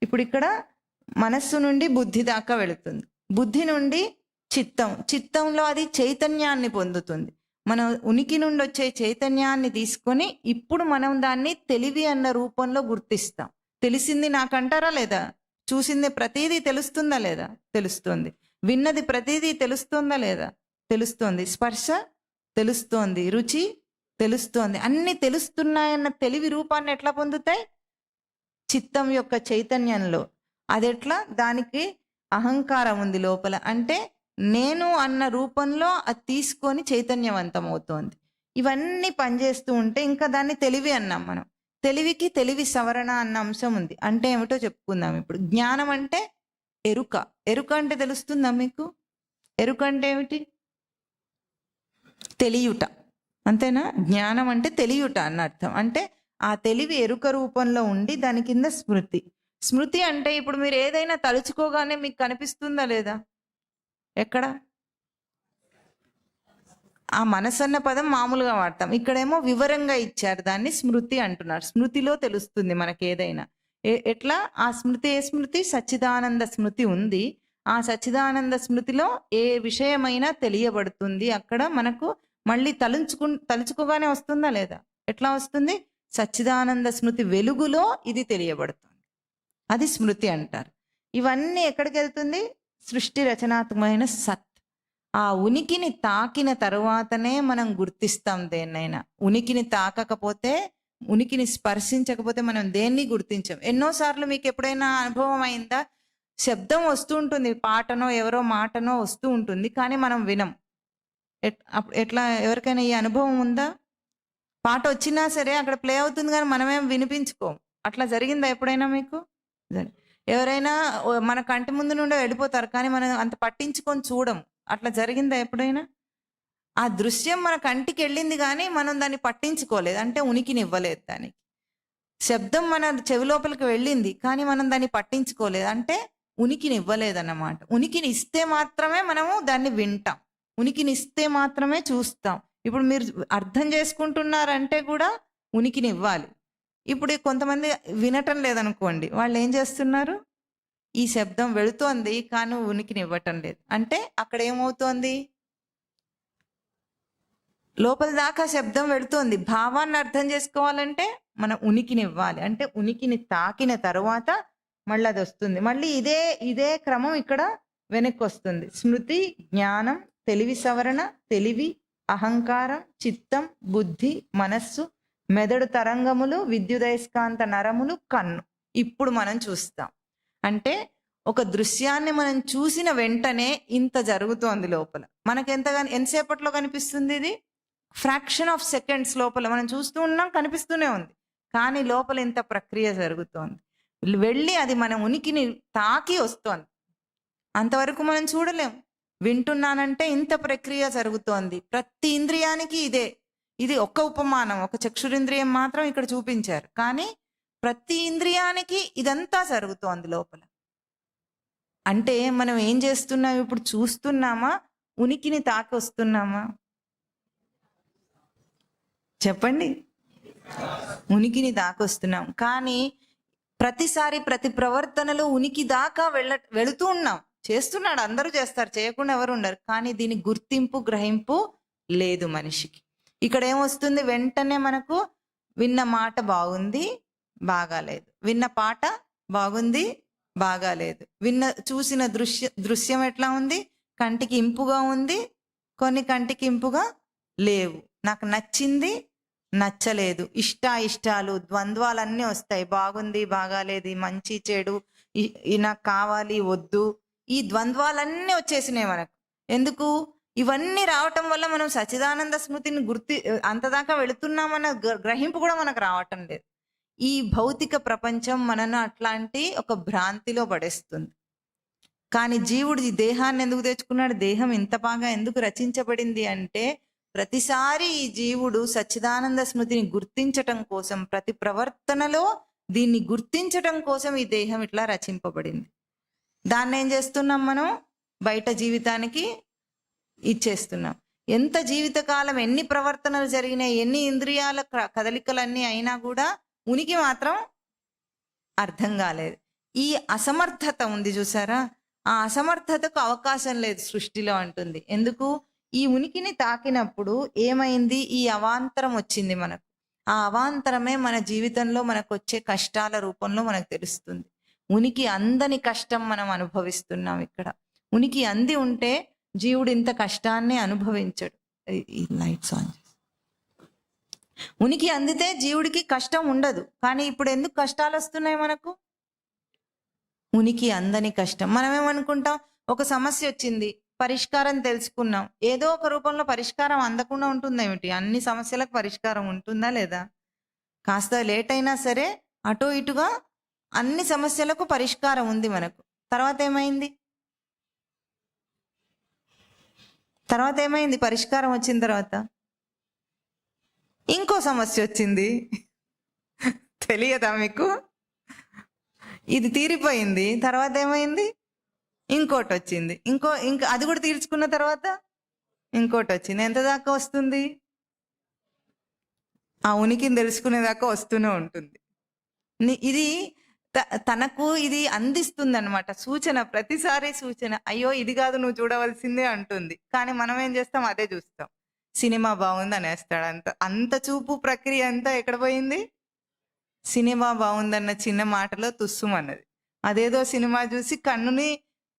ఇప్పుడు ఇక్కడ మనస్సు నుండి బుద్ధి దాకా వెళుతుంది. బుద్ధి నుండి చిత్తంలో అది చైతన్యాన్ని పొందుతుంది. మన ఉనికి నుండి వచ్చే చైతన్యాన్ని తీసుకొని ఇప్పుడు మనం దాన్ని తెలివి అన్న రూపంలో గుర్తిస్తాం. తెలిసింది నాకంటారా లేదా? చూసింది ప్రతిదీ తెలుస్తుందా లేదా? తెలుస్తుంది. విన్నది ప్రతిదీ తెలుస్తుందా లేదా? తెలుస్తోంది. స్పర్శ తెలుస్తోంది, రుచి తెలుస్తోంది, అన్ని తెలుస్తున్నాయన్న తెలివి రూపాన్ని ఎట్లా పొందుతాయి? చిత్తం యొక్క చైతన్యంలో. అదెట్లా? దానికి అహంకారం ఉంది లోపల, అంటే నేను అన్న రూపంలో అది తీసుకొని చైతన్యవంతం అవుతోంది. ఇవన్నీ పనిచేస్తూ ఉంటే ఇంకా దాన్ని తెలివి అన్నాం మనం. తెలివికి తెలివి సవరణ అన్న అంశం ఉంది. అంటే ఏమిటో చెప్పుకుందాం ఇప్పుడు. జ్ఞానం అంటే ఎరుక. ఎరుక అంటే తెలుస్తుందా మీకు? ఎరుక అంటే ఏమిటి? తెలియుట, అంతేనా? జ్ఞానం అంటే తెలియుట అన్న అర్థం. అంటే ఆ తెలివి ఎరుక రూపంలో ఉండి దాని కింద స్మృతి. స్మృతి అంటే ఇప్పుడు మీరు ఏదైనా తలుచుకోగానే మీకు కనిపిస్తుందా లేదా? ఎక్కడ? ఆ మనసు అన్న పదం మామూలుగా వాడతాం, ఇక్కడేమో వివరంగా ఇచ్చారు, దాన్ని స్మృతి అంటున్నారు. స్మృతిలో తెలుస్తుంది మనకి ఏదైనా. ఎట్లా? ఆ స్మృతి ఏ స్మృతి? సచ్చిదానంద స్మృతి ఉంది. ఆ సచ్చిదానంద స్మృతిలో ఏ విషయమైనా తెలియబడుతుంది. అక్కడ మనకు మళ్ళీ తలుచుకోగానే వస్తుందా లేదా? ఎట్లా వస్తుంది? సచ్చిదానంద స్మృతి వెలుగులో ఇది తెలియబడుతుంది. అది స్మృతి అంటారు. ఇవన్నీ ఎక్కడికి వెళ్తుంది? సృష్టి రచనాత్మకమైన సత్. ఆ ఉనికిని తాకిన తరువాతనే మనం గుర్తిస్తాం దేన్నైనా. ఉనికిని తాకకపోతే, ఉనికిని స్పర్శించకపోతే మనం దేన్ని గుర్తించం. ఎన్నోసార్లు మీకు ఎప్పుడైనా అనుభవం అయిందా? శబ్దం వస్తూ ఉంటుంది, పాటనో ఎవరో మాటనో వస్తూ ఉంటుంది, కానీ మనం వినం. ఎట్లా ఎవరికైనా ఈ అనుభవం ఉందా? పాట వచ్చినా సరే అక్కడ ప్లే అవుతుంది కానీ మనమేం వినిపించుకోం. అట్లా జరిగిందా ఎప్పుడైనా మీకు? ఎవరైనా మన కంటి ముందు నుండే వెళ్ళిపోతారు, కానీ మనం అంత పట్టించుకొని చూడం. అట్లా జరిగిందా ఎప్పుడైనా? ఆ దృశ్యం మన కంటికి వెళ్ళింది కానీ మనం దాన్ని పట్టించుకోలేదు, అంటే ఉనికిని ఇవ్వలేదు దానికి. శబ్దం మన చెవి లోపలికి వెళ్ళింది కానీ మనం దాన్ని పట్టించుకోలేదు, అంటే ఉనికిని ఇవ్వలేదన్నమాట. ఉనికిని ఇస్తే మాత్రమే మనము దాన్ని వింటాం, ఉనికిని ఇస్తే మాత్రమే చూస్తాం. ఇప్పుడు మీరు అర్థం చేసుకుంటున్నారంటే కూడా ఉనికిని ఇవ్వాలి. ఇప్పుడు కొంతమంది వినటం లేదనుకోండి, వాళ్ళు ఏం చేస్తున్నారు? ఈ శబ్దం వెళుతోంది కానీ ఉనికిని ఇవ్వటం లేదు, అంటే అక్కడ ఏమవుతోంది? లోపల దాకా శబ్దం వెళుతోంది, భావాన్ని అర్థం చేసుకోవాలంటే మనం ఉనికిని ఇవ్వాలి. అంటే ఉనికిని తాకిన తర్వాత మళ్ళీ అది వస్తుంది. మళ్ళీ ఇదే క్రమం ఇక్కడ వెనక్కి వస్తుంది. స్మృతి, జ్ఞానం, తెలివి సవరణ, తెలివి, అహంకారం, చిత్తం, బుద్ధి, మనస్సు, మెదడు తరంగములు, విద్యుదయస్కాంత నరములు, కన్ను. ఇప్పుడు మనం చూస్తాం. అంటే ఒక దృశ్యాన్ని మనం చూసిన వెంటనే ఇంత జరుగుతోంది లోపల. మనకి ఎంతసేపట్లో కనిపిస్తుంది? ఇది ఫ్రాక్షన్ ఆఫ్ సెకండ్స్ లోపల మనం చూస్తూ ఉన్నాం, కనిపిస్తూనే ఉంది, కానీ లోపల ఇంత ప్రక్రియ జరుగుతోంది. వెళ్ళి అది మన ఉనికిని తాకి వస్తోంది. అంతవరకు మనం చూడలేం. వింటున్నానంటే ఇంత ప్రక్రియ జరుగుతోంది. ప్రతి ఇంద్రియానికి ఇది ఒక్క ఉపమానం, ఒక చక్షురింద్రియం మాత్రం ఇక్కడ చూపించారు, కానీ ప్రతి ఇంద్రియానికి ఇదంతా జరుగుతోంది లోపల. అంటే మనం ఏం చేస్తున్నాం? ఇప్పుడు చూస్తున్నామా, ఉనికిని తాకి వస్తున్నామా? చెప్పండి. ఉనికిని దాకొస్తున్నాం, కానీ ప్రతిసారి ప్రతి ప్రవర్తనలో ఉనికి దాకా వెళుతూ ఉన్నాం. చేస్తున్నాడు, అందరూ చేస్తారు, చేయకుండా ఎవరు ఉండరు, కానీ దీని గుర్తింపు, గ్రహింపు లేదు మనిషికి. ఇక్కడ ఏమొస్తుంది? వెంటనే మనకు విన్న మాట బాగుంది, బాగాలేదు, విన్న పాట బాగుంది, బాగాలేదు, చూసిన దృశ్యం ఎట్లా ఉంది? కంటికి ఇంపుగా ఉంది, కొన్ని కంటికి ఇంపుగా లేవు, నాకు నచ్చింది, నచ్చలేదు, ఇష్టాలు, ద్వంద్వాలన్నీ వస్తాయి. బాగుంది, బాగాలేదు, మంచి చెడు, నాకు కావాలి, వద్దు, ఈ ద్వంద్వాలన్నీ వచ్చేసినాయి మనకు. ఎందుకు? ఇవన్నీ రావటం వల్ల మనం సచ్చిదానంద స్మృతిని అంతదాకా వెళుతున్నామన్న గ్రహింపు కూడా మనకు రావటం లేదు. ఈ భౌతిక ప్రపంచం మనను అట్లాంటి ఒక భ్రాంతిలో పడేస్తుంది. కానీ జీవుడు ఈ దేహాన్ని ఎందుకు తెచ్చుకున్నాడు? దేహం ఇంత బాగా ఎందుకు రచించబడింది అంటే, ప్రతిసారి ఈ జీవుడు సచ్చిదానంద స్మృతిని గుర్తించటం కోసం, ప్రతి ప్రవర్తనలో దీన్ని గుర్తించటం కోసం ఈ దేహం ఇట్లా రచింపబడింది. దాన్ని ఏం చేస్తున్నాం మనం? బయట జీవితానికి ఇచ్చేస్తున్నాం. ఎంత జీవితకాలం ఎన్ని ప్రవర్తనలు జరిగినాయి, ఎన్ని ఇంద్రియాల కదలికలన్నీ అయినా కూడా ఉనికి మాత్రం అర్థం కాలేదు. ఈ అసమర్థత ఉంది చూసారా? ఆ అసమర్థతకు అవకాశం లేదు సృష్టిలో అంటుంది. ఎందుకు? ఈ ఉనికిని తాకినప్పుడు ఏమైంది? ఈ అవాంతరం వచ్చింది మనకు. ఆ అవాంతరమే మన జీవితంలో మనకు వచ్చే కష్టాల రూపంలో మనకు తెలుస్తుంది. ఉనికి అందని కష్టం మనం అనుభవిస్తున్నాం ఇక్కడ. ఉనికి అంది ఉంటే జీవుడు ఇంత కష్టాన్ని అనుభవించడు. ఈ లైట్స్ ఆన్. ఉనికి అందితే జీవుడికి కష్టం ఉండదు, కానీ ఇప్పుడు ఎందుకు కష్టాలు వస్తున్నాయి మనకు? ఉనికి అందని కష్టం. మనమేమనుకుంటాం? ఒక సమస్య వచ్చింది, పరిష్కారం తెలుసుకున్నాం, ఏదో ఒక రూపంలో పరిష్కారం అందకుండా ఉంటుందేమిటి? అన్ని సమస్యలకు పరిష్కారం ఉంటుందా లేదా? కాస్త లేట్ అయినా సరే అటో ఇటుగా అన్ని సమస్యలకు పరిష్కారం ఉంది మనకు. తర్వాత ఏమైంది? పరిష్కారం వచ్చిన తర్వాత ఇంకో సమస్య వచ్చింది. తెలియదా మీకు? ఇది తీరిపోయింది, తర్వాత ఏమైంది? ఇంకోటి వచ్చింది, ఇంకా అది కూడా తీర్చుకున్న తర్వాత ఇంకోటి వచ్చింది. ఎంత దాకా వస్తుంది? ఆ ఉనికిని తెలుసుకునేదాకా వస్తూనే ఉంటుంది. ఇది తనకు ఇది అందిస్తుంది అనమాట, సూచన, ప్రతిసారి సూచన. అయ్యో ఇది కాదు నువ్వు చూడవలసిందే అంటుంది, కానీ మనం ఏం చేస్తాం? అదే చూస్తాం. సినిమా బాగుంది అనేస్తాడు. అంత చూపు ప్రక్రియ అంతా ఎక్కడ పోయింది? సినిమా బాగుందన్న చిన్న మాటలో తుస్సుమన్నది. అదేదో సినిమా చూసి కన్నుని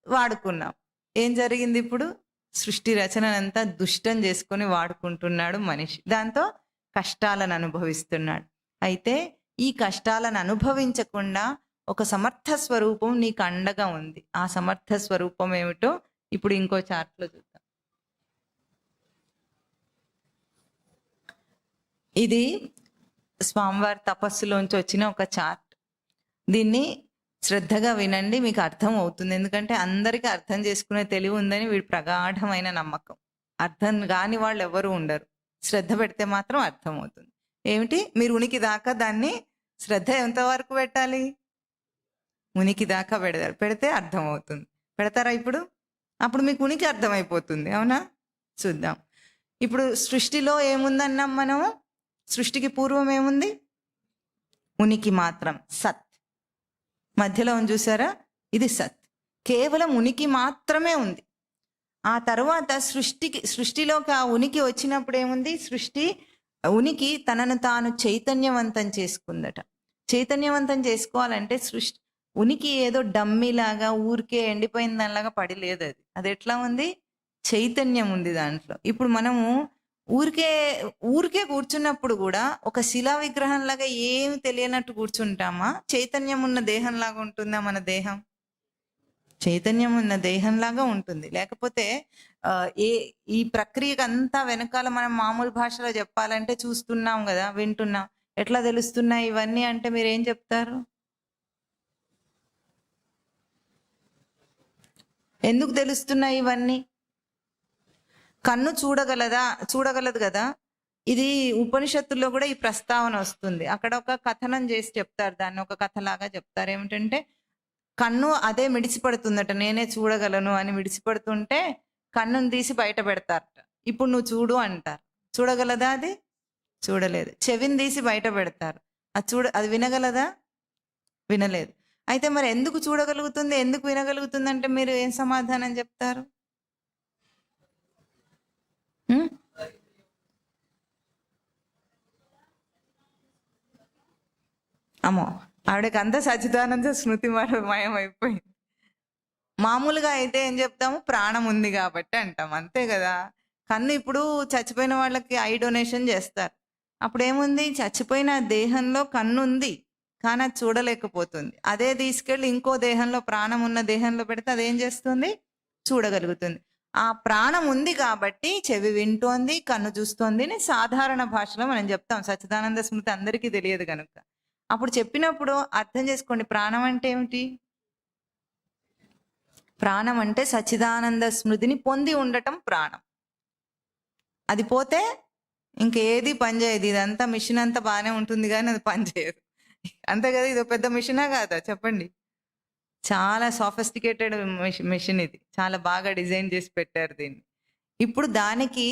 వాడుకున్నాం. ఏం జరిగింది ఇప్పుడు? సృష్టి రచననంతా దుష్టం చేసుకొని వాడుకుంటున్నాడు మనిషి. దాంతో కష్టాలను అనుభవిస్తున్నాడు. అయితే ఈ కష్టాలను అనుభవించకుండా ఒక సమర్థ స్వరూపం నీకు అండగా ఉంది. ఆ సమర్థ స్వరూపం ఏమిటో ఇప్పుడు ఇంకో చార్ట్లో చూద్దాం. ఇది స్వామివారి తపస్సులోంచి వచ్చిన ఒక చార్ట్. దీన్ని శ్రద్ధగా వినండి, మీకు అర్థం అవుతుంది. ఎందుకంటే అందరికీ అర్థం చేసుకునే తెలివి ఉందని వీడి ప్రగాఢమైన నమ్మకం. అర్థం కాని వాళ్ళు ఎవరు ఉండరు. శ్రద్ధ పెడితే మాత్రం అర్థం అవుతుంది. ఏమిటి? మీరు ఉనికి దాకా దాన్ని శ్రద్ధ ఎంతవరకు పెట్టాలి? ఉనికి దాకా పెడితే అర్థం అవుతుంది. పెడతారా ఇప్పుడు? అప్పుడు మీకు ఉనికి అర్థమైపోతుంది. అవునా? చూద్దాం. ఇప్పుడు సృష్టిలో ఏముందన్నాం మనం? సృష్టికి పూర్వం ఏముంది? ఉనికి మాత్రం, సత్. మధ్యలో ఉంది చూసారా? ఇది సత్. కేవలం ఉనికి మాత్రమే ఉంది. ఆ తర్వాత సృష్టిలోకి ఆ ఉనికి వచ్చినప్పుడు ఏముంది? సృష్టి ఉనికి తనను తాను చైతన్యవంతం చేసుకుందట. చైతన్యవంతం చేసుకోవాలంటే ఉనికి ఏదో డమ్మీలాగా ఊరికే ఎండిపోయిన దానిలాగా పడి లేదు. అది ఎట్లా ఉంది? చైతన్యం ఉంది దాంట్లో. ఇప్పుడు మనము ఊరికే కూర్చున్నప్పుడు కూడా ఒక శిలా విగ్రహం లాగా ఏమి తెలియనట్టు కూర్చుంటామా? చైతన్యం ఉన్న దేహంలాగా ఉంటుందా మన దేహం? చైతన్యం ఉన్న దేహంలాగా ఉంటుంది. లేకపోతే ఈ ప్రక్రియకు అంతా వెనకాల మనం మామూలు భాషలో చెప్పాలంటే చూస్తున్నాం కదా, వింటున్నాం. ఎట్లా తెలుస్తున్నాయి ఇవన్నీ అంటే మీరు ఏం చెప్తారు? ఎందుకు తెలుస్తున్నాయి ఇవన్నీ? కన్ను చూడగలదు కదా. ఇది ఉపనిషత్తుల్లో కూడా ఈ ప్రస్తావన వస్తుంది. అక్కడ ఒక కథనం చేసి చెప్తారు, దాన్ని ఒక కథలాగా చెప్తారు. ఏమిటంటే కన్ను అదే మిడిసిపడుతుందట, నేనే చూడగలను అని మిడిసిపడుతుంటే కన్నును తీసి బయట పెడతారట. ఇప్పుడు నువ్వు చూడు అంటారు. చూడగలదా? అది చూడలేదు. చెవిని తీసి బయట పెడతారు. అది వినగలదా? వినలేదు. అయితే మరి ఎందుకు చూడగలుగుతుంది, ఎందుకు వినగలుగుతుంది అంటే మీరు ఏం సమాధానం చెప్తారు? అమ్మో, ఆవిడకి అంతా సచ్చిదానంద స్మృతి మయం అయిపోయింది. మామూలుగా అయితే ఏం చెప్తాము? ప్రాణం ఉంది కాబట్టి అంటాం, అంతే కదా. కన్ను ఇప్పుడు చచ్చిపోయిన వాళ్ళకి ఐ డొనేషన్ చేస్తారు. అప్పుడు ఏముంది? చచ్చిపోయిన దేహంలో కన్ను ఉంది, కానీ అది చూడలేకపోతుంది. అదే తీసుకెళ్ళి ఇంకో దేహంలో, ప్రాణం ఉన్న దేహంలో పెడితే అదేం చేస్తుంది? చూడగలుగుతుంది. ఆ ప్రాణం ఉంది కాబట్టి చెవి వింటోంది, కన్ను చూస్తోంది అని సాధారణ భాషలో మనం చెప్తాం. సచ్చిదానంద స్మృతి అందరికీ తెలియదు కనుక. అప్పుడు చెప్పినప్పుడు అర్థం చేసుకోండి, ప్రాణం అంటే ఏమిటి? ప్రాణం అంటే సచ్చిదానంద స్మృతిని పొంది ఉండటం ప్రాణం. అది పోతే ఇంకేది పనిచేయదు. ఇదంతా మిషన్ అంతా బాగానే ఉంటుంది కానీ అది పనిచేయదు, అంతే కదా. ఇది పెద్ద మిషనా కాదా చెప్పండి? చాలా సాఫిస్టికేటెడ్ మిషన్ ఇది. చాలా బాగా డిజైన్ చేసి పెట్టారు దీన్ని. ఇప్పుడు దానికి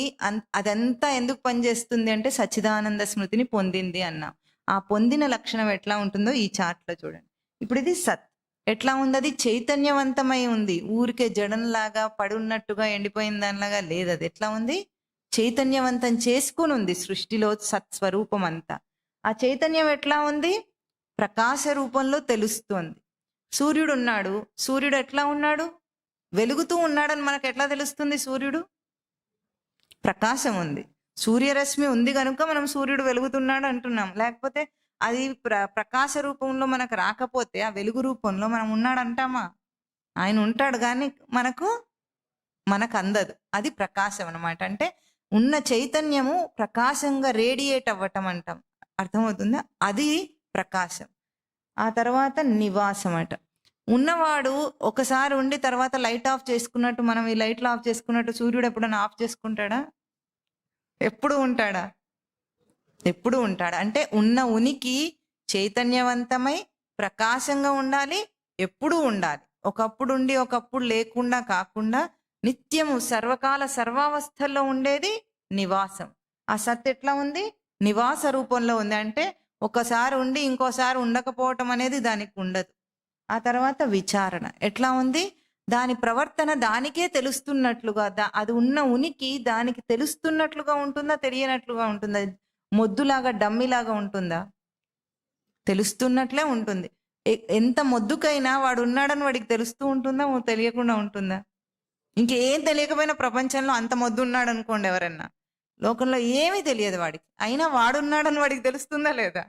అదంతా ఎందుకు పనిచేస్తుంది అంటే సచ్చిదానంద స్మృతిని పొందింది అన్నాం. ఆ పొందిన లక్షణం ఎట్లా ఉంటుందో ఈ చార్ట్లో చూడండి. ఇప్పుడు ఇది సత్ ఎట్లా ఉంది? అది చైతన్యవంతమై ఉంది. ఊరికే జడంలాగా పడున్నట్టుగా ఎండిపోయిన దానిలాగా లేదు. అది ఎట్లా ఉంది? చైతన్యవంతం చేసుకుని ఉంది సృష్టిలో సత్స్వరూపం అంతా. ఆ చైతన్యం ఎట్లా ఉంది? ప్రకాశ రూపంలో తెలుస్తోంది. సూర్యుడు ఉన్నాడు. సూర్యుడు ఎట్లా ఉన్నాడు? వెలుగుతూ ఉన్నాడని మనకు ఎట్లా తెలుస్తుంది? సూర్యుడు ప్రకాశం ఉంది, సూర్యరశ్మి ఉంది కనుక మనం సూర్యుడు వెలుగుతున్నాడు అంటున్నాం. లేకపోతే అది ప్రకాశ రూపంలో మనకు రాకపోతే, ఆ వెలుగు రూపంలో మనం ఉన్నాడు అంటామా? ఆయన ఉంటాడు కానీ మనకు అందదు. అది ప్రకాశం అన్నమాట. అంటే ఉన్న చైతన్యము ప్రకాశంగా రేడియేట్ అవ్వటం అంటాం. అర్థమవుతుందా? అది ప్రకాశం. ఆ తర్వాత నివాసం అట. ఉన్నవాడు ఒకసారి ఉండి తర్వాత లైట్ ఆఫ్ చేసుకున్నట్టు, మనం ఈ లైట్లు ఆఫ్ చేసుకున్నట్టు సూర్యుడు ఎప్పుడైనా ఆఫ్ చేసుకుంటాడా? ఎప్పుడు ఉంటాడా? ఎప్పుడు ఉంటాడు. అంటే ఉన్న ఉనికి చైతన్యవంతమై ప్రకాశంగా ఉండాలి, ఎప్పుడూ ఉండాలి. ఒకప్పుడు ఉండి ఒకప్పుడు లేకుండా కాకుండా నిత్యము సర్వకాల సర్వావస్థల్లో ఉండేది నివాసం. ఆ సత్ ఎట్లా ఉంది? నివాస రూపంలో ఉంది. అంటే ఒకసారి ఉండి ఇంకోసారి ఉండకపోవటం అనేది దానికి ఉండదు. ఆ తర్వాత విచారణ ఎట్లా ఉంది? దాని ప్రవర్తన దానికే తెలుస్తున్నట్లుగా, అది ఉన్న ఉనికి దానికి తెలుస్తున్నట్లుగా ఉంటుందా, తెలియనట్లుగా ఉంటుందా? మొద్దులాగా డమ్మిలాగా ఉంటుందా? తెలుస్తున్నట్లే ఉంటుంది. ఎంత మొద్దుకైనా వాడు ఉన్నాడని వాడికి తెలుస్తూ ఉంటుందా, తెలియకుండా ఉంటుందా? ఇంకేం తెలియకపోయినా ప్రపంచంలో అంత మొద్దు ఉన్నాడు అనుకోండి ఎవరన్నా, లోకంలో ఏమీ తెలియదు వాడికి, అయినా వాడున్నాడని వాడికి తెలుస్తుందా లేదా?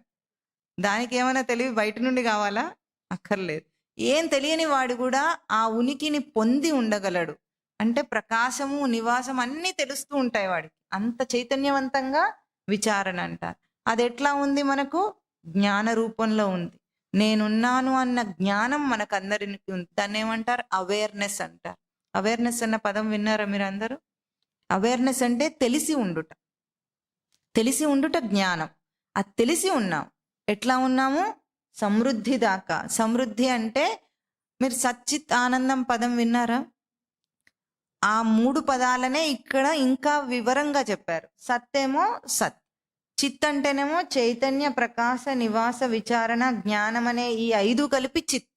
దానికి ఏమైనా తెలివి బయట నుండి కావాలా? అక్కర్లేదు. ఏం తెలియని వాడు కూడా ఆ ఉనికిని పొంది ఉండగలడు. అంటే ప్రకాశము, నివాసం అన్నీ తెలుస్తూ ఉంటాయి వాడికి. అంత చైతన్యవంతంగా విచారణ అంటారు. అది ఎట్లా ఉంది? మనకు జ్ఞాన రూపంలో ఉంది. నేనున్నాను అన్న జ్ఞానం మనకు అందరికి ఉంది. దాన్ని ఏమంటారు? అవేర్నెస్ అంటారు. అవేర్నెస్ అన్న పదం విన్నారా మీరు అందరూ? అవేర్నెస్ అంటే తెలిసి ఉండుట. తెలిసి ఉండుట జ్ఞానం. అది తెలిసి ఉన్నాం. ఎట్లా ఉన్నాము? సమృద్ధి దాకా. సమృద్ధి అంటే మీరు సచ్చిత్ ఆనందం పదం విన్నారా? ఆ 3 పదాలనే ఇక్కడ ఇంకా వివరంగా చెప్పారు. సత్ ఏమో సత్, చిత్ అంటేనేమో చైతన్య, ప్రకాశ, నివాస, విచారణ, జ్ఞానం అనే ఈ 5 కలిపి చిత్.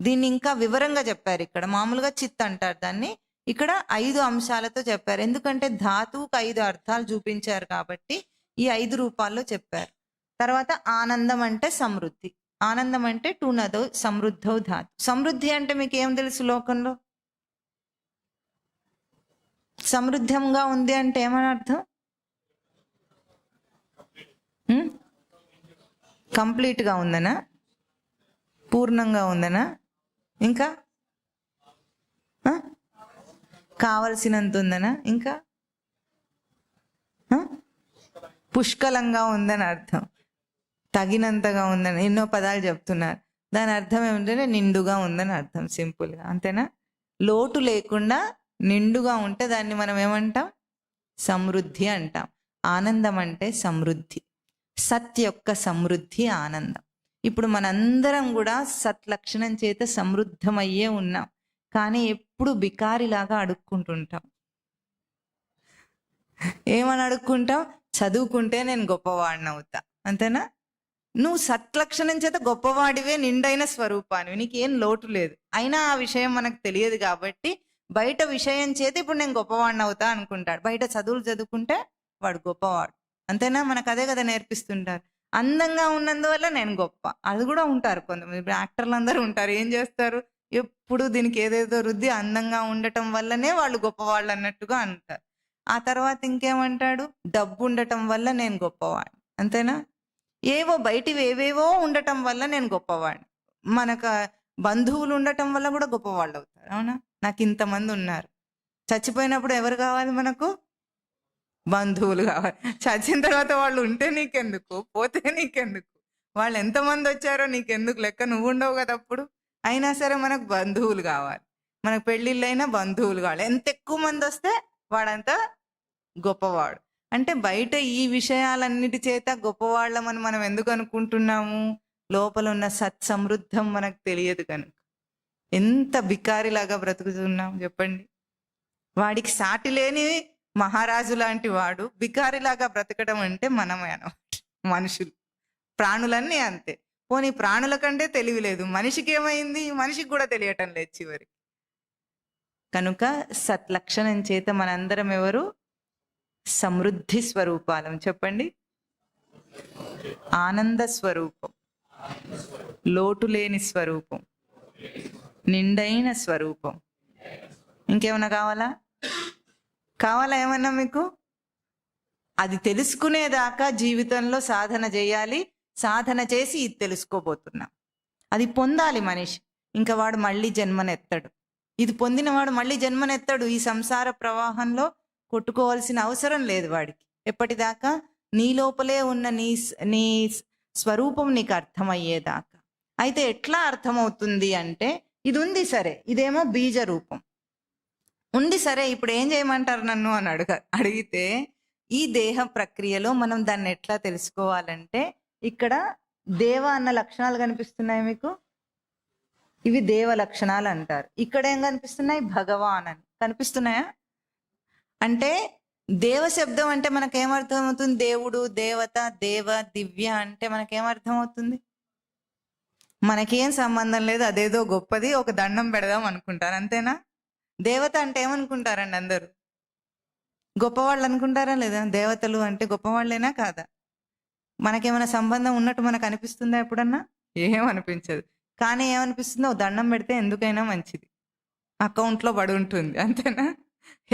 దీన్ని ఇంకా వివరంగా చెప్పారు. ఇక్కడ మామూలుగా చిత్ అంటారు దాన్ని, ఇక్కడ 5 అంశాలతో చెప్పారు. ఎందుకంటే ధాతువుకు 5 అర్థాలు చూపించారు కాబట్టి ఈ 5 రూపాల్లో చెప్పారు. తర్వాత ఆనందం అంటే సమృద్ధి. ఆనందం అంటే టూనదో సమృద్ధో ధాతు. సమృద్ధి అంటే మీకు ఏం తెలుసు లోకంలో? సమృద్ధంగా ఉంది అంటే ఏమని అర్థం? కంప్లీట్గా ఉందనా? పూర్ణంగా ఉందనా? ఇంకా కావలసినంత ఉందనా? ఇంకా పుష్కలంగా ఉందని అర్థం. తగినంతగా ఉందని ఎన్నో పదాలు చెప్తున్నారు. దాని అర్థం ఏమిటంటే నిండుగా ఉందని అర్థం, సింపుల్గా. అంతేనా? లోటు లేకుండా నిండుగా ఉంటే దాన్ని మనం ఏమంటాం? సమృద్ధి అంటాం. ఆనందం అంటే సమృద్ధి. సత్ యొక్క సమృద్ధి ఆనందం. ఇప్పుడు మనందరం కూడా సత్ లక్షణం చేత సమృద్ధమయ్యే ఉన్నాం. కానీ ఎప్పుడు బికారిలాగా అడుక్కుంటుంటాం. ఏమని అడుక్కుంటాం? చదువుకుంటే నేను గొప్పవాడిని అవుతా. అంతేనా? నువ్వు సత్లక్షణం చేత గొప్పవాడివే, నిండైన స్వరూపానివి, నీకేం లోటు లేదు. అయినా ఆ విషయం మనకు తెలియదు కాబట్టి బయట విషయం చేత ఇప్పుడు నేను గొప్పవాడిని అవుతా అనుకుంటాడు. బయట చదువులు చదువుకుంటే వాడు గొప్పవాడు. అంతేనా? మనకు అదే కదా నేర్పిస్తుంటారు. అందంగా ఉన్నందువల్ల నేను గొప్ప, అది కూడా ఉంటారు కొంతమంది. ఇప్పుడు యాక్టర్లు అందరూ ఉంటారు. ఏం చేస్తారు? ఎప్పుడు దీనికి ఏదేదో రుద్ది అందంగా ఉండటం వల్లనే వాళ్ళు గొప్పవాళ్ళు అన్నట్టుగా అంటారు. ఆ తర్వాత ఇంకేమంటాడు? డబ్బు ఉండటం వల్ల నేను గొప్పవాడిని. అంతేనా? ఏవో బయటివి ఏవేవో ఉండటం వల్ల నేను గొప్పవాడిని. మనకు బంధువులు ఉండటం వల్ల కూడా గొప్పవాళ్ళు అవుతారు. అవునా? నాకు ఇంతమంది ఉన్నారు. చచ్చిపోయినప్పుడు ఎవరు కావాలి మనకు? బంధువులు కావాలి. చచ్చిన తర్వాత వాళ్ళు ఉంటే నీకెందుకు, పోతే నీకెందుకు, వాళ్ళు ఎంతమంది వచ్చారో నీకెందుకు లెక్క, నువ్వు ఉండవు కదా అప్పుడు. అయినా సరే మనకు బంధువులు కావాలి. మనకు పెళ్ళిళ్ళైనా బంధువులు కావాలి. ఎంత ఎక్కువ మంది వస్తే వాడంతా గొప్పవాడు. అంటే బయట ఈ విషయాలన్నిటి చేత గొప్పవాళ్ళమని మనం ఎందుకు అనుకుంటున్నాము? లోపల ఉన్న సత్ సమృద్ధం మనకు తెలియదు కనుక. ఎంత బికారిలాగా బ్రతుకుతున్నాం చెప్పండి. వాడికి సాటి లేని మహారాజు లాంటి వాడు బికారిలాగా బ్రతకడం అంటే మనమే అన్నమాట. మనుషులు, ప్రాణులన్నీ అంతే. పోనీ ప్రాణుల కంటే తెలివి లేదు మనిషికి. ఏమైంది? మనిషికి కూడా తెలియటం లేదు చివరికి. కనుక సత్ లక్షణం చేత మనందరం ఎవరు? సమృద్ధి స్వరూపాలం. చెప్పండి. ఆనంద స్వరూపం, లోటు లేని స్వరూపం, నిండైన స్వరూపం. ఇంకేమన్నా కావాలా? కావాలా ఏమన్నా మీకు? అది తెలుసుకునేదాకా జీవితంలో సాధన చేయాలి. సాధన చేసి ఇది తెలుసుకోబోతున్నాం. అది పొందాలి మనిషి. ఇంకా వాడు మళ్ళీ జన్మనెత్తాడు. ఇది పొందినవాడు మళ్ళీ జన్మనెత్తాడు. ఈ సంసార ప్రవాహంలో కొట్టుకోవాల్సిన అవసరం లేదు వాడికి. ఎప్పటిదాకా? నీ లోపలే ఉన్న నీ స్వరూపం నీకు అర్థమయ్యేదాకా. అయితే ఎట్లా అర్థమవుతుంది అంటే, ఇది ఉంది సరే, ఇదేమో బీజ రూపం ఉంది సరే, ఇప్పుడు ఏం చేయమంటారు నన్ను అని అడిగితే ఈ దేహ ప్రక్రియలో మనం దాన్ని ఎట్లా తెలుసుకోవాలంటే, ఇక్కడ దేవ అన్న లక్షణాలు కనిపిస్తున్నాయి మీకు. ఇవి దేవ లక్షణాలు అంటారు. ఇక్కడ ఏం కనిపిస్తున్నాయి? భగవాన్ అని కనిపిస్తున్నాయా? అంటే దేవ శబ్దం అంటే మనకేమర్థం అవుతుంది? దేవుడు, దేవత, దేవ, దివ్య అంటే మనకేమర్థం అవుతుంది? మనకేం సంబంధం లేదు, అదేదో గొప్పది, ఒక దండం పెడదాం అనుకుంటారు. అంతేనా? దేవత అంటే ఏమనుకుంటారండి అందరూ? గొప్పవాళ్ళు అనుకుంటారా లేదా? దేవతలు అంటే గొప్పవాళ్ళేనా కాదా? మనకేమైనా సంబంధం ఉన్నట్టు మనకు అనిపిస్తుందా ఎప్పుడన్నా? ఏమనిపించదు. కానీ ఏమనిపిస్తుందో దండం పెడితే ఎందుకైనా మంచిది, అకౌంట్లో పడి ఉంటుంది, అంతేనా?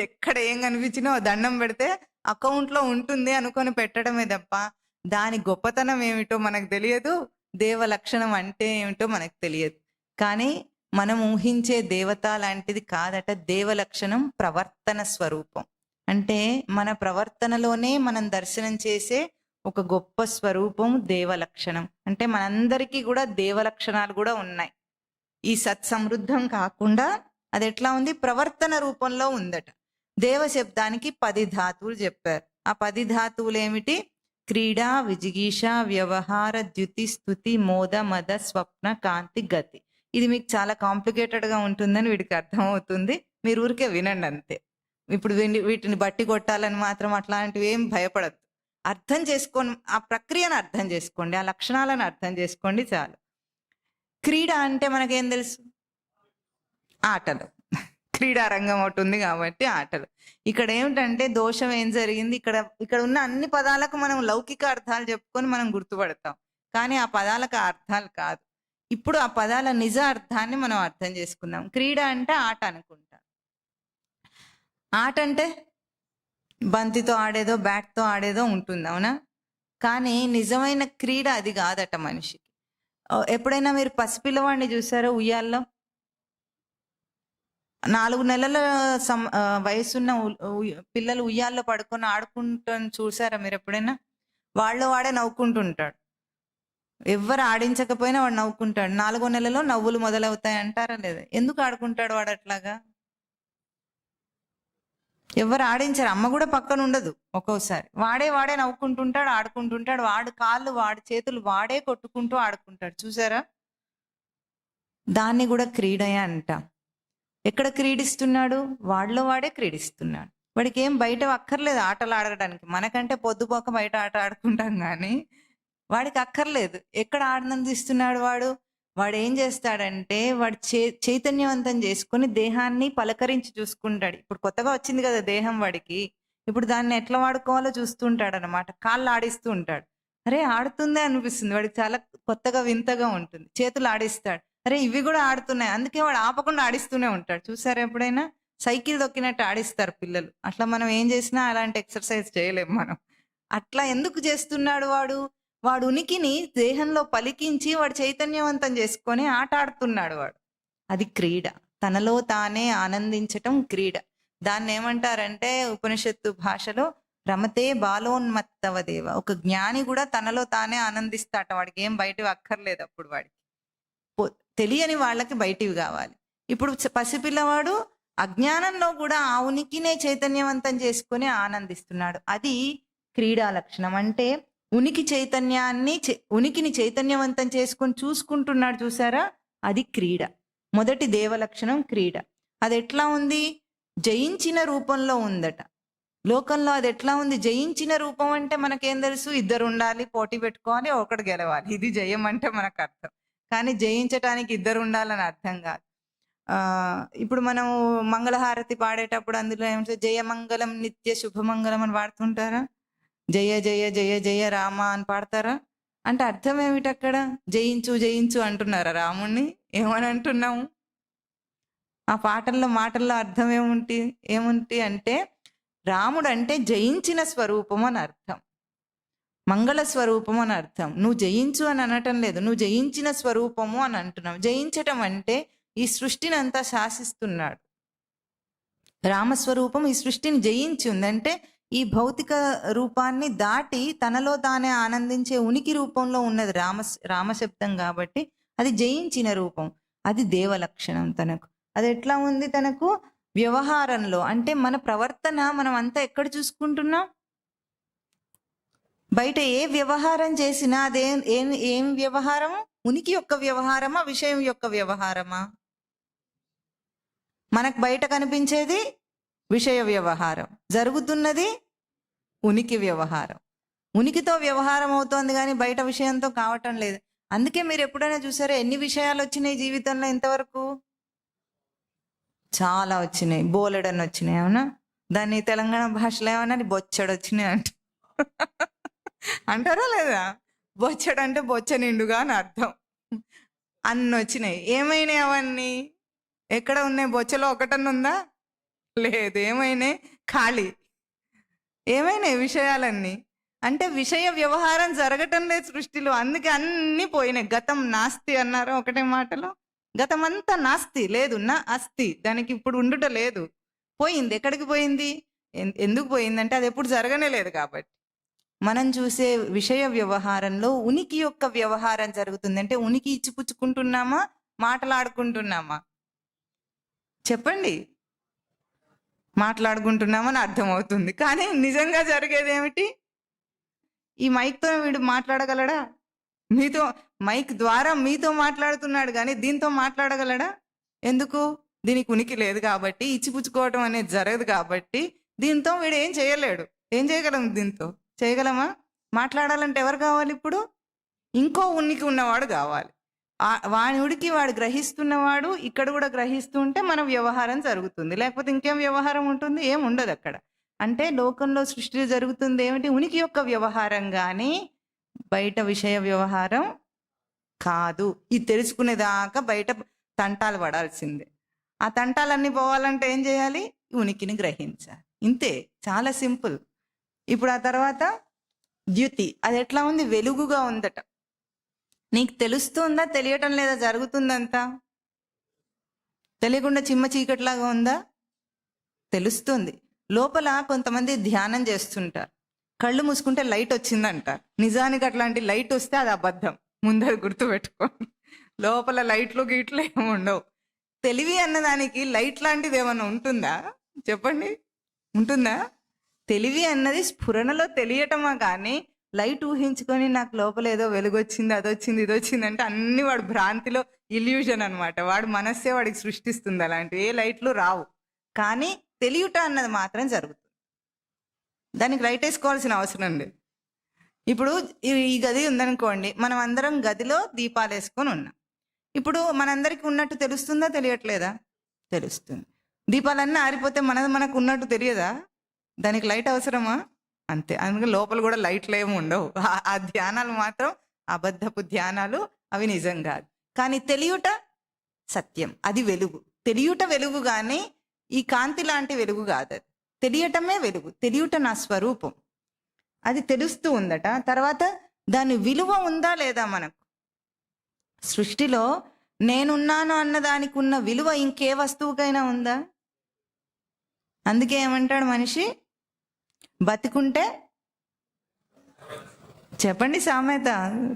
ఎక్కడ ఏం కనిపించినా దండం పెడితే అకౌంట్లో ఉంటుంది అనుకొని పెట్టడమే తప్ప దాని గొప్పతనం ఏమిటో మనకు తెలియదు, దేవ లక్షణం అంటే ఏమిటో మనకు తెలియదు. కానీ మనం ఊహించే దేవత లాంటిది కాదట. దేవ లక్షణం ప్రవర్తన స్వరూపం. అంటే మన ప్రవర్తనలోనే మనం దర్శనం చేసే ఒక గొప్ప స్వరూపం దేవ లక్షణం. అంటే మనందరికీ కూడా దేవ లక్షణాలు కూడా ఉన్నాయి. ఈ సత్సమృద్ధం కాకుండా అది ఎట్లా ఉంది, ప్రవర్తన రూపంలో ఉందట. దేవ శబ్దానికి 10 ధాతువులు చెప్పారు. ఆ 10 ధాతువులు ఏమిటి? క్రీడా, విజిగీష, వ్యవహార, ద్యుతి, స్తుతి, మోద, మద, స్వప్న, కాంతి, గతి. ఇది మీకు చాలా కాంప్లికేటెడ్ గా ఉంటుందని వీడికి అర్థమవుతుంది, మీరు ఊరికే వినండి అంతే. ఇప్పుడు వీటిని బట్టి కొట్టాలని మాత్రం అట్లాంటివి ఏం భయపడద్దు. అర్థం చేసుకోండి, ఆ ప్రక్రియను అర్థం చేసుకోండి, ఆ లక్షణాలను అర్థం చేసుకోండి చాలు. క్రీడ అంటే మనకేం తెలుసు? ఆటలు. క్రీడారంగం ఒకటి ఉంది కాబట్టి ఆటలు. ఇక్కడ ఏమిటంటే దోషం ఏం జరిగింది, ఇక్కడ ఉన్న అన్ని పదాలకు మనం లౌకిక అర్థాలు చెప్పుకొని మనం గుర్తుపడతాం, కానీ ఆ పదాలకు అర్థాలు కాదు. ఇప్పుడు ఆ పదాల నిజ అర్థాన్ని మనం అర్థం చేసుకుందాం. క్రీడ అంటే ఆట అనుకుంటాం. ఆట అంటే బంతితో ఆడేదో బ్యాట్తో ఆడేదో ఉంటుంది, అవునా? కానీ నిజమైన క్రీడ అది కాదట మనిషికి. ఎప్పుడైనా మీరు పసిపిల్లవాడిని చూసారో ఉయ్యాల్లో? 4 నెలల వయసున్న పిల్లలు ఉయ్యాల్లో పడుకొని ఆడుకుంటాను చూసారా మీరు ఎప్పుడైనా? వాడే నవ్వుకుంటుంటాడు. ఎవ్వరు ఆడించకపోయినా వాడు నవ్వుకుంటాడు. 4వ నెలలో నవ్వులు మొదలవుతాయి అంటారా లేదా? ఎందుకు ఆడుకుంటాడు వాడు అట్లాగా? ఎవరు ఆడించారు, అమ్మ కూడా పక్కన ఉండదు. ఒక్కోసారి వాడే నవ్వుకుంటుంటాడు, ఆడుకుంటుంటాడు. వాడు కాళ్ళు, వాడి చేతులు వాడే కొట్టుకుంటూ ఆడుకుంటాడు చూసారా? దాన్ని కూడా క్రీడయే అంటాం. ఎక్కడ క్రీడిస్తున్నాడు? వాడే క్రీడిస్తున్నాడు. వాడికి ఏం బయట అక్కర్లేదు ఆటలు ఆడడానికి. మనకంటే పొద్దుపోక బయట ఆట ఆడుకుంటాం కానీ వాడికి అక్కర్లేదు. ఎక్కడ ఆనందిస్తున్నాడు వాడు ఏం చేస్తాడంటే వాడు చైతన్యవంతం చేసుకొని దేహాన్ని పలకరించి చూసుకుంటాడు. ఇప్పుడు కొత్తగా వచ్చింది కదా దేహం వాడికి, ఇప్పుడు దాన్ని ఎట్లా వాడుకోవాలో చూస్తుంటాడు అనమాట. కాళ్ళు ఆడిస్తూ ఉంటాడు. అరే ఆడుతుందే అనిపిస్తుంది వాడికి, చాలా కొత్తగా వింతగా ఉంటుంది. చేతులు ఆడిస్తాడు, అరే ఇవి కూడా ఆడుతున్నాయి, అందుకే వాడు ఆపకుండా ఆడిస్తూనే ఉంటాడు. చూసారా ఎప్పుడైనా? సైకిల్ దొక్కినట్టు ఆడిస్తారు పిల్లలు. అట్లా మనం ఏం చేసినా అలాంటి ఎక్సర్సైజ్ చేయలేము మనం. అట్లా ఎందుకు చేస్తున్నాడు వాడు ఉనికిని దేహంలో పలికించి వాడు చైతన్యవంతం చేసుకొని ఆట ఆడుతున్నాడు వాడు. అది క్రీడ. తనలో తానే ఆనందించటం క్రీడ. దాన్ని ఏమంటారంటే ఉపనిషత్తు భాషలో రమతే బాలోన్మత్తవదేవ. ఒక జ్ఞాని కూడా తనలో తానే ఆనందిస్తాట. వాడికి ఏం బయటవి అక్కర్లేదు. అప్పుడు వాడికి తెలియని వాళ్ళకి బయటివి కావాలి. ఇప్పుడు పసిపిల్లవాడు అజ్ఞానంలో కూడా ఆ ఉనికినే చైతన్యవంతం చేసుకొని ఆనందిస్తున్నాడు. అది క్రీడా లక్షణం. అంటే ఉనికిని చైతన్యవంతం చేసుకొని చూసుకుంటున్నాడు చూసారా? అది క్రీడ. మొదటి దేవలక్షణం క్రీడ. అది ఎట్లా ఉంది? జయించిన రూపంలో ఉందట. లోకంలో అది ఎట్లా ఉంది? జయించిన రూపం అంటే మనకేం తెలుసు? 2 ఉండాలి, పోటీ పెట్టుకోవాలి, ఒకటి గెలవాలి. ఇది జయం అంటే మనకు అర్థం. కానీ జయించటానికి 2 ఉండాలని అర్థం కాదు. ఇప్పుడు మనం మంగళహారతి పాడేటప్పుడు అందులో ఏమంటే జయమంగళం నిత్య శుభమంగళం అని పాడుతుంటారా? జయ జయ జయ జయ రామ అని పాడతారా? అంటే అర్థం ఏమిటి అక్కడ? జయించు జయించు అంటున్నారా రాముణ్ణి? ఏమని అంటున్నాము? ఆ మాటల్లో అర్థం ఏముంటి అంటే రాముడు అంటే జయించిన స్వరూపం అని అర్థం, మంగళ స్వరూపం అని అర్థం. నువ్వు జయించు అని అనటం లేదు, నువ్వు జయించిన స్వరూపము అని అంటున్నావు. జయించటం అంటే ఈ సృష్టిని అంతా శాసిస్తున్నాడు. రామస్వరూపం ఈ సృష్టిని జయించి ఉందంటే ఈ భౌతిక రూపాన్ని దాటి తనలో తానే ఆనందించే ఉనికి రూపంలో ఉన్నది రామశబ్దం కాబట్టి అది జయించిన రూపం. అది దేవలక్షణం తనకు. అది ఎట్లా ఉంది తనకు? వ్యవహారంలో. అంటే మన ప్రవర్తన మనం అంతా ఎక్కడ చూసుకుంటున్నాం? బయట ఏ వ్యవహారం చేసినా అదే ఏం వ్యవహారము? ఉనికి యొక్క వ్యవహారమా, విషయం యొక్క వ్యవహారమా? మనకు బయట కనిపించేది విషయ వ్యవహారం, జరుగుతున్నది ఉనికి వ్యవహారం. ఉనికితో వ్యవహారం అవుతోంది కానీ బయట విషయంతో కావటం లేదు. అందుకే మీరు ఎప్పుడైనా చూసారా ఎన్ని విషయాలు వచ్చినాయి జీవితంలో ఇంతవరకు? చాలా వచ్చినాయి, బోలెడని వచ్చినాయి. అవునా? దాన్ని తెలంగాణ భాషలో ఏమన్నా బొచ్చడు వచ్చినాయి అంటారా లేదా? బొచ్చడు అంటే బొచ్చ నిండుగా అని అర్థం. అన్ని వచ్చినాయి. ఏమైనాయి అవన్నీ? ఎక్కడ ఉన్నాయి? బొచ్చలో ఒకటన్నా ఉందా? లేదు. ఏమైనాయి? ఖాళీ. ఏమైనాయి విషయాలన్నీ? అంటే విషయ వ్యవహారం జరగటం లేదు సృష్టిలో, అందుకే అన్నీ పోయినాయి. గతం నాస్తి అన్నారు ఒకటే మాటలో. గతం అంతా నాస్తి, లేదు నా అస్తి, దానికి ఇప్పుడు ఉండుట లేదు, పోయింది. ఎక్కడికి పోయింది? ఎందుకు పోయిందంటే అది ఎప్పుడు జరగనే లేదు కాబట్టి. మనం చూసే విషయ వ్యవహారంలో ఉనికి యొక్క వ్యవహారం జరుగుతుంది. అంటే ఉనికి ఇచ్చిపుచ్చుకుంటున్నామా, మాట్లాడుకుంటున్నామా? చెప్పండి. మాట్లాడుకుంటున్నామని అర్థమవుతుంది, కానీ నిజంగా జరిగేది ఏమిటి? ఈ మైక్తో వీడు మాట్లాడగలడా? మీతో మైక్ ద్వారా మీతో మాట్లాడుతున్నాడు, కానీ దీంతో మాట్లాడగలడా? ఎందుకు? దీనికి ఉనికి లేదు కాబట్టి, ఇచ్చిపుచ్చుకోవటం అనేది జరగదు కాబట్టి దీంతో వీడు ఏం చేయలేడు. ఏం చేయగలం? దీంతో చేయగలమా? మాట్లాడాలంటే ఎవరు కావాలి ఇప్పుడు? ఇంకో ఉనికి ఉన్నవాడు కావాలి. వాడి ఉడికి వాడు గ్రహిస్తున్నవాడు ఇక్కడ కూడా గ్రహిస్తూ ఉంటే మన వ్యవహారం జరుగుతుంది. లేకపోతే ఇంకేం వ్యవహారం ఉంటుంది? ఏం ఉండదు అక్కడ. అంటే లోకంలో సృష్టి జరుగుతుంది ఏమిటి? ఉనికి యొక్క వ్యవహారం, కానీ బయట విషయ వ్యవహారం కాదు. ఇది తెలుసుకునేదాకా బయట తంటాలు పడాల్సిందే. ఆ తంటాలన్నీ పోవాలంటే ఏం చేయాలి? ఉనికిని గ్రహించాలి. ఇంతే, చాలా సింపుల్. ఇప్పుడు ఆ తర్వాత ద్యుతి, అది ఎట్లా ఉంది? వెలుగుగా ఉందట. నీకు తెలుస్తుందా? తెలియటం లేదా? జరుగుతుందంతా తెలియకుండా చిమ్మ చీకట్లాగా ఉందా? తెలుస్తుంది. లోపల కొంతమంది ధ్యానం చేస్తుంటారు, కళ్ళు మూసుకుంటే లైట్ వచ్చిందంటారు. నిజానికి అట్లాంటి లైట్ వస్తే అది అబద్ధం, ముందర గుర్తుపెట్టుకోండి. లోపల లైట్లు గీట్లు ఏమి ఉండవు. తెలివి అన్నదానికి లైట్ లాంటిది ఏమన్నా ఉంటుందా? చెప్పండి, ఉంటుందా? తెలివి అన్నది స్ఫురణలో తెలియటమా, కానీ లైట్ ఊహించుకొని నాకు లోపల ఏదో వెలుగొచ్చింది, అదొచ్చింది, ఇది వచ్చింది అంటే అన్ని వాడు భ్రాంతిలో, ఇల్యూజన్ అనమాట. వాడు మనస్సే వాడికి సృష్టిస్తుంది. అలాంటివి ఏ లైట్లు రావు. కానీ తెలియట అన్నది మాత్రం జరుగుతుంది. దానికి లైట్ వేసుకోవాల్సిన అవసరం లేదు. ఇప్పుడు ఈ గది ఉందనుకోండి, మనం అందరం గదిలో దీపాలు వేసుకొని ఉన్నాం. ఇప్పుడు మనందరికీ ఉన్నట్టు తెలుస్తుందా? తెలియట్లేదా? తెలుస్తుంది. దీపాలన్నీ ఆరిపోతే మనకు ఉన్నట్టు తెలియదా? దానికి లైట్ అవసరమా? అంతే. అందుకే లోపల కూడా లైట్లు ఏమి ఉండవు. ఆ ధ్యానాలు మాత్రం అబద్ధపు ధ్యానాలు, అవి నిజం కాదు. కానీ తెలియట సత్యం, అది వెలుగు. తెలియట వెలుగు, కానీ ఈ కాంతి లాంటి వెలుగు కాదు. అది తెలియటమే వెలుగు. తెలియట నా స్వరూపం, అది తెలుస్తూ ఉందట. తర్వాత దాని విలువ ఉందా లేదా? మనకు సృష్టిలో నేనున్నాను అన్నదానికి ఉన్న విలువ ఇంకే వస్తువుకైనా ఉందా? అందుకే ఏమంటాడు మనిషి? బతికుంటే, చెప్పండి సామెత,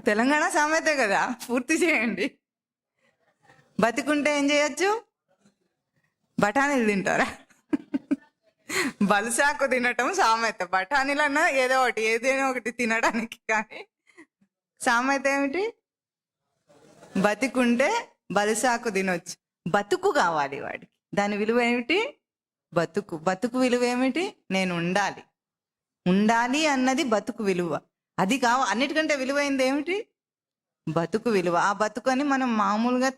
తెలంగాణ సామెతే కదా, పూర్తి చేయండి. బతికుంటే ఏం చేయొచ్చు? బఠానీలు తింటారా? బలుసాకు తినటం సామెత. బఠానీలన్నా ఏదో ఒకటి, ఏదైనా ఒకటి తినడానికి. కానీ సామెత ఏమిటి? బతికుంటే బలుసాకు తినొచ్చు. బతుకు కావాలి వాడికి. దాని విలువ ఏమిటి? బతుకు. బతుకు విలువ ఏమిటి? నేను ఉండాలి. ఉండాలి అన్నది బతుకు విలువ. అది అన్నిటికంటే విలువైంది ఏమిటి? బతుకు విలువ. ఆ బతుకు అని మనం మామూలుగా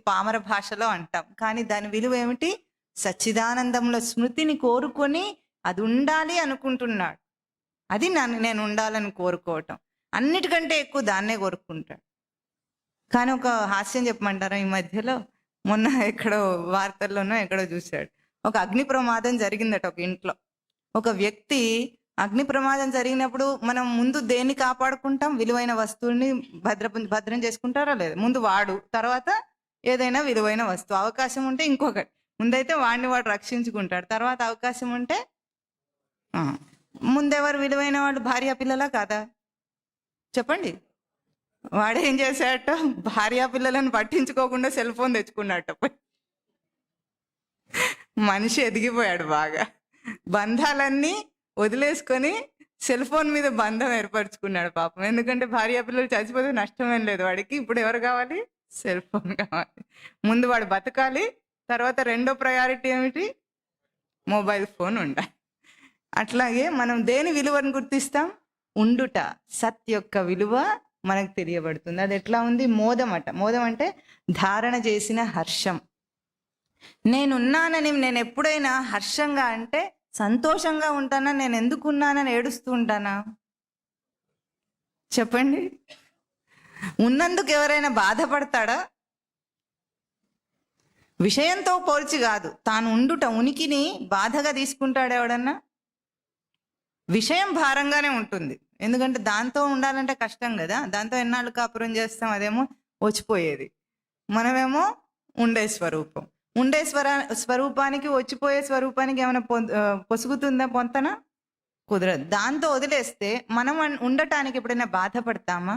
పామర భాషలో అంటాం, కానీ దాని విలువ ఏమిటి? సచ్చిదానందంలో స్మృతిని కోరుకొని అది ఉండాలి అనుకుంటున్నాడు. అది నేను ఉండాలని కోరుకోవటం. అన్నిటికంటే ఎక్కువ దాన్నే కోరుకుంటాడు. కానీ ఒక హాస్యం చెప్పమంటారా? ఈ మధ్యలో మొన్న ఎక్కడో వార్తల్లోనో ఎక్కడో చూశాడు, ఒక అగ్ని ప్రమాదం జరిగిందట ఒక ఇంట్లో. ఒక వ్యక్తి, అగ్ని ప్రమాదం జరిగినప్పుడు మనం ముందు దేన్ని కాపాడుకుంటాం? విలువైన వస్తువుని భద్రం చేసుకుంటారా లేదా? ముందు వాడు, తర్వాత ఏదైనా విలువైన వస్తువు. అవకాశం ఉంటే ఇంకొకటి. ముందైతే వాడిని వాడు రక్షించుకుంటాడు, తర్వాత అవకాశం ఉంటే ముందెవరు విలువైన వాళ్ళు? భార్య పిల్లలా కాదా? చెప్పండి. వాడేం చేశాడట? భార్య పిల్లలను పట్టించుకోకుండా సెల్ ఫోన్ తెచ్చుకున్నట్ట. మనిషి ఎదిగిపోయాడు బాగా. బంధాలన్నీ వదిలేసుకొని సెల్ ఫోన్ మీద బంధం ఏర్పరచుకున్నాడు పాపం. ఎందుకంటే భార్య పిల్లలు చచ్చిపోతే నష్టమేం లేదు వాడికి. ఇప్పుడు ఎవరు కావాలి? సెల్ ఫోన్ కావాలి. ముందు వాడు బతకాలి, తర్వాత రెండో ప్రయారిటీ ఏమిటి? మొబైల్ ఫోన్ ఉండాలి. అట్లాగే మనం దేని విలువను గుర్తిస్తాం? ఉండుట. సత్ యొక్క విలువ మనకు తెలియబడుతుంది. అది ఎట్లా ఉంది? మోదం అట. మోదం అంటే ధారణ చేసిన హర్షం. నేనున్నానని నేను ఎప్పుడైనా హర్షంగా అంటే సంతోషంగా ఉంటానా? నేను ఎందుకున్నానని ఏడుస్తూ ఉంటానా? చెప్పండి. ఉన్నందుకు ఎవరైనా బాధపడతాడా? విషయంతో పోల్చి కాదు, తాను ఉండుట ఉనికిని బాధగా తీసుకుంటాడు ఎవడన్నా? విషయం భారంగానే ఉంటుంది, ఎందుకంటే దాంతో ఉండాలంటే కష్టం కదా. దాంతో ఎన్నాళ్ళు కాపురం చేస్తాం, అదేమో వచ్చిపోయేది. మనమేమో ఉండే స్వరూపం. ఉండే స్వరూపానికి వచ్చిపోయే స్వరూపానికి ఏమైనా పొసుగుతుందా పొంతన? కుదరదు. దాంతో వదిలేస్తే మనం ఉండటానికి ఎప్పుడైనా బాధపడతామా?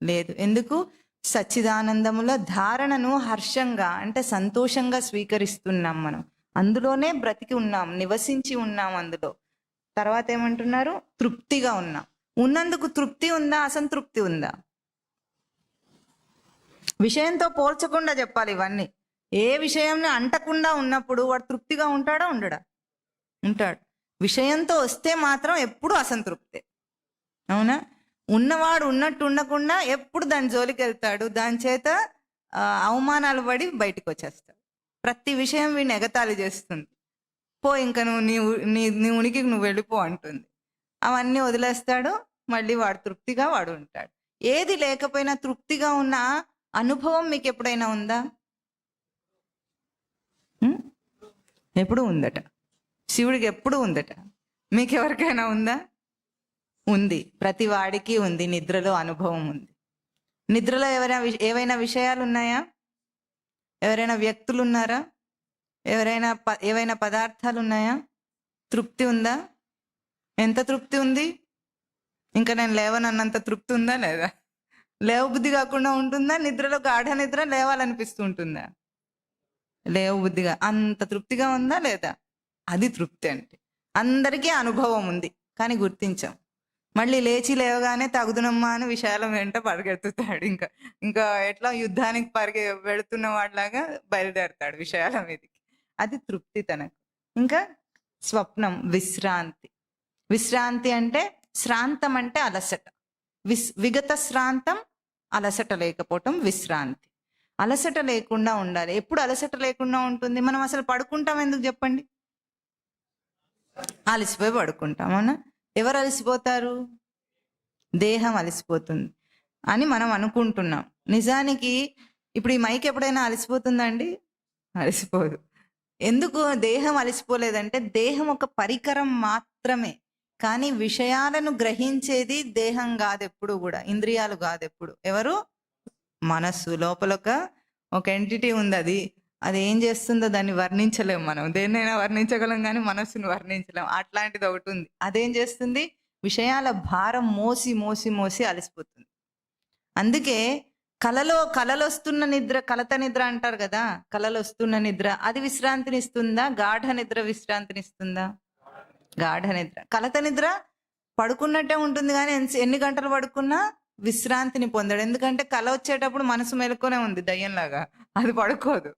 లేదు. ఎందుకు? సచ్చిదానందముల ధారణను హర్షంగా అంటే సంతోషంగా స్వీకరిస్తున్నాం. మనం అందులోనే బ్రతికి ఉన్నాం, నివసించి ఉన్నాం అందులో. తర్వాత ఏమంటున్నారు? తృప్తిగా ఉన్నాం. ఉన్నందుకు తృప్తి ఉందా, అసంతృప్తి ఉందా? విషయంతో పోల్చకుండా చెప్పాలి ఇవన్నీ. ఏ విషయంని అంటకుండా ఉన్నప్పుడు వాడు తృప్తిగా ఉంటాడా, ఉండడా? ఉంటాడు. విషయంతో వస్తే మాత్రం ఎప్పుడు అసంతృప్తే. అవునా? ఉన్నవాడు ఉన్నట్టు ఉండకుండా ఎప్పుడు దాని జోలికి వెళ్తాడు, దాని చేత అవమానాలు పడి బయటకు వచ్చేస్తాడు. ప్రతి విషయం వీడిని ఎగతాళి చేస్తుంది. పో, ఇంకా నువ్వు నీ ఉనికికి నువ్వు వెళ్ళిపో అంటుంది. అవన్నీ వదిలేస్తాడు, మళ్ళీ వాడు తృప్తిగా వాడు ఉంటాడు. ఏది లేకపోయినా తృప్తిగా ఉన్న అనుభవం మీకు ఎప్పుడైనా ఉందా? ఎప్పుడు ఉందట. శివుడికి ఎప్పుడు ఉందట. మీకు ఎవరికైనా ఉందా? ఉంది. ప్రతి వాడికి ఉంది. నిద్రలో అనుభవం ఉంది. నిద్రలో ఏవైనా విషయాలు ఉన్నాయా? ఎవరైనా వ్యక్తులు ఉన్నారా? ఏవైనా పదార్థాలు ఉన్నాయా? తృప్తి ఉందా? ఎంత తృప్తి ఉంది? ఇంకా నేను లేవనన్నంత తృప్తి ఉందా లేదా? లేవబుద్ధి కాకుండా ఉంటుందా? నిద్రలో గాఢ నిద్ర లేవాలనిపిస్తూ ఉంటుందా? లేవబుద్ధిగా అంత తృప్తిగా ఉందా లేదా? అది తృప్తి అంటే. అందరికీ అనుభవం ఉంది, కానీ గుర్తించాం. మళ్ళీ లేచి లేవగానే తగుదునమ్మా అని విషయాల వెంట పరిగెత్తుతాడు. ఇంకా ఎట్లా యుద్ధానికి వెళుతున్న వాడిలాగా బయలుదేరతాడు విషయాల మీదకి. అది తృప్తి తనకు. ఇంకా స్వప్నం, విశ్రాంతి. విశ్రాంతి అంటే శ్రాంతం అంటే అలసట. విగత శ్రాంతం, అలసట లేకపోవటం విశ్రాంతి. అలసట లేకుండా ఉండాలి. ఎప్పుడు అలసట లేకుండా ఉంటుంది? మనం అసలు పడుకుంటాం ఎందుకు చెప్పండి? అలసిపోయి పడుకుంటాం. అవునా? ఎవరు అలసిపోతారు? దేహం అలసిపోతుంది అని మనం అనుకుంటున్నాం. నిజానికి ఇప్పుడు ఈ మైక్ ఎప్పుడైనా అలసిపోతుందండి? అలసిపోదు. ఎందుకు దేహం అలసిపోలేదంటే, దేహం ఒక పరికరం మాత్రమే. కానీ విషయాలను గ్రహించేది దేహం కాదు ఎప్పుడు కూడా, ఇంద్రియాలు కాదు ఎప్పుడు. ఎవరు? మనస్సు. లోపల ఒక ఎంటిటీ ఉంది. అది ఏం చేస్తుందో దాన్ని వర్ణించలేము మనం. దేన్నైనా వర్ణించగలం కానీ మనస్సును వర్ణించలేము. అట్లాంటిది ఒకటి ఉంది. అదేం చేస్తుంది? విషయాల భారం మోసి మోసి మోసి అలసిపోతుంది. అందుకే కలలొస్తున్న నిద్ర, కలత నిద్ర అంటారు కదా. కలలొస్తున్న నిద్ర అది విశ్రాంతినిస్తుందా? గాఢ నిద్ర విశ్రాంతినిస్తుందా? గాఢ నిద్ర. కలత నిద్ర పడుకున్నట్టే ఉంటుంది, కానీ ఎన్ని గంటలు పడుకున్నా విశ్రాంతిని పొందాడు. ఎందుకంటే కల వచ్చేటప్పుడు మనసు మేలుకొనే ఉంది దయ్యంలాగా, అది పడుకోదు.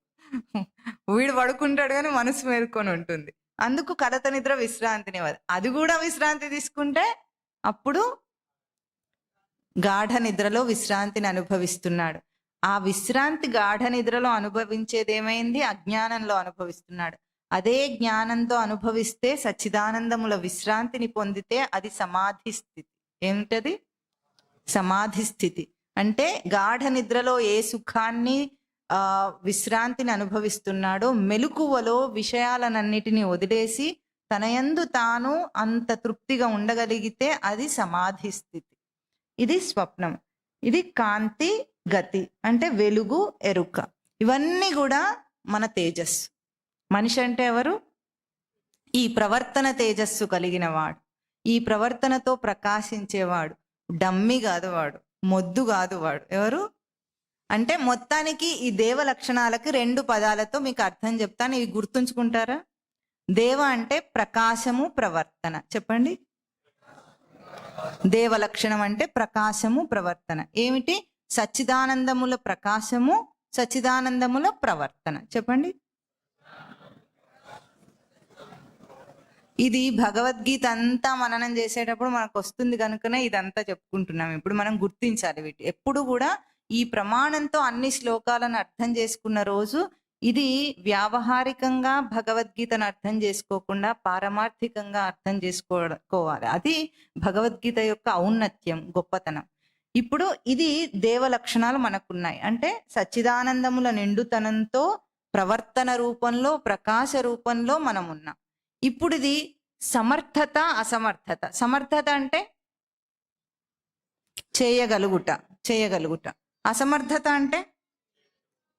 వీడు పడుకుంటాడు కానీ మనసు మేలుకొని ఉంటుంది. అందుకు కలత నిద్ర విశ్రాంతిని. అది కూడా విశ్రాంతి తీసుకుంటే అప్పుడు గాఢ నిద్రలో విశ్రాంతిని అనుభవిస్తున్నాడు. ఆ విశ్రాంతి గాఢ నిద్రలో అనుభవించేది ఏమైంది? అజ్ఞానంలో అనుభవిస్తున్నాడు. అదే జ్ఞానంతో అనుభవిస్తే సచ్చిదానందముల విశ్రాంతిని పొందితే అది సమాధి స్థితి. ఏమిటది? సమాధి స్థితి. అంటే గాఢ నిద్రలో ఏ సుఖాన్ని విశ్రాంతిని అనుభవిస్తున్నాడో, మెలకువలో విషయాలన్నిటినీ వదిలేసి తనయందు తాను అంత తృప్తిగా ఉండగలిగితే అది సమాధి స్థితి. ఇది స్వప్నం. ఇది కాంతి, గతి అంటే వెలుగు, ఎరుక. ఇవన్నీ కూడా మన తేజస్సు. మనిషి అంటే ఎవరు? ఈ ప్రవర్తన తేజస్సు కలిగిన వాడు, ఈ ప్రవర్తనతో ప్రకాశించేవాడు. డమ్మి కాదు వాడు, మొద్దు కాదు వాడు. ఎవరు అంటే మొత్తానికి ఈ దేవ లక్షణాలకి 2 పదాలతో మీకు అర్థం చెప్తాను, ఇవి గుర్తుంచుకుంటారా? దేవ అంటే ప్రకాశము, ప్రవర్తన. చెప్పండి. దేవ లక్షణం అంటే ప్రకాశము, ప్రవర్తన. ఏమిటి? సచ్చిదానందముల ప్రకాశము, సచ్చిదానందముల ప్రవర్తన. చెప్పండి. ఇది భగవద్గీత అంతా మననం చేసేటప్పుడు మనకు వస్తుంది కనుకనే ఇదంతా చెప్పుకుంటున్నాం. ఇప్పుడు మనం గుర్తించాలి వీటి. ఎప్పుడు కూడా ఈ ప్రమాణంతో అన్ని శ్లోకాలను అర్థం చేసుకున్న రోజు, ఇది వ్యావహారికంగా భగవద్గీతను అర్థం చేసుకోకుండా పారమార్థికంగా అర్థం చేసుకోవాలి. అది భగవద్గీత యొక్క ఔన్నత్యం, గొప్పతనం. ఇప్పుడు ఇది దేవ లక్షణాలు మనకున్నాయి. అంటే సచ్చిదానందముల నిండుతనంతో ప్రవర్తన రూపంలో, ప్రకాశ రూపంలో మనం ఉన్నాం. ఇప్పుడు ఇది సమర్థత, అసమర్థత. సమర్థత అంటే చేయగలుగుట. అసమర్థత అంటే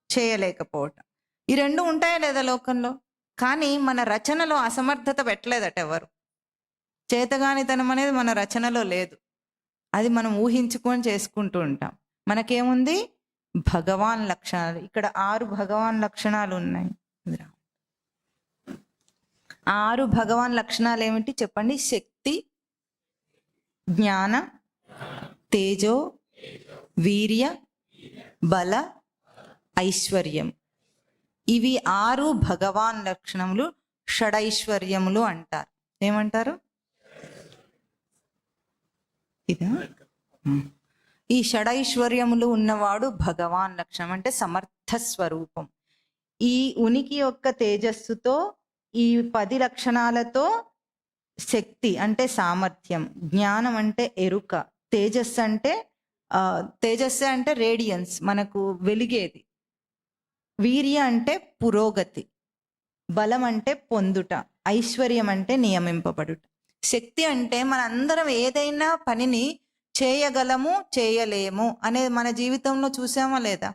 చేయలేకపోవటం. ఈ రెండు ఉంటాయా లేదా లోకంలో? కానీ మన రచనలో అసమర్థత పెట్టలేదట ఎవరు. చేతగానితనం అనేది మన రచనలో లేదు. అది మనం ఊహించుకొని చేసుకుంటూ ఉంటాం. మనకేముంది? భగవాన్ లక్షణాలు. ఇక్కడ 6 భగవాన్ లక్షణాలు ఉన్నాయి. 6 భగవాన్ లక్షణాలు ఏమిటి చెప్పండి? శక్తి, జ్ఞాన, తేజో, వీర్య, బల, ఐశ్వర్యం. ఇవి 6 భగవాన్ లక్షణములు, షడైశ్వర్యములు అంటారు. ఏమంటారు? ఇదా? ఈ షడైశ్వర్యములు ఉన్నవాడు భగవాన్ లక్షణం, అంటే సమర్థ స్వరూపం. ఈ ఉనికి యొక్క తేజస్సుతో, ఈ 10 లక్షణాలతో శక్తి అంటే సామర్థ్యం, జ్ఞానం అంటే ఎరుక, తేజస్సు అంటే రేడియన్స్, మనకు వెలిగేది, వీర్య అంటే పురోగతి, బలం అంటే పొందుట, ఐశ్వర్యం అంటే నియమింపబడుట. శక్తి అంటే మనందరం ఏదైనా పనిని చేయగలము, చేయలేము అనేది మన జీవితంలో చూసామా లేదా?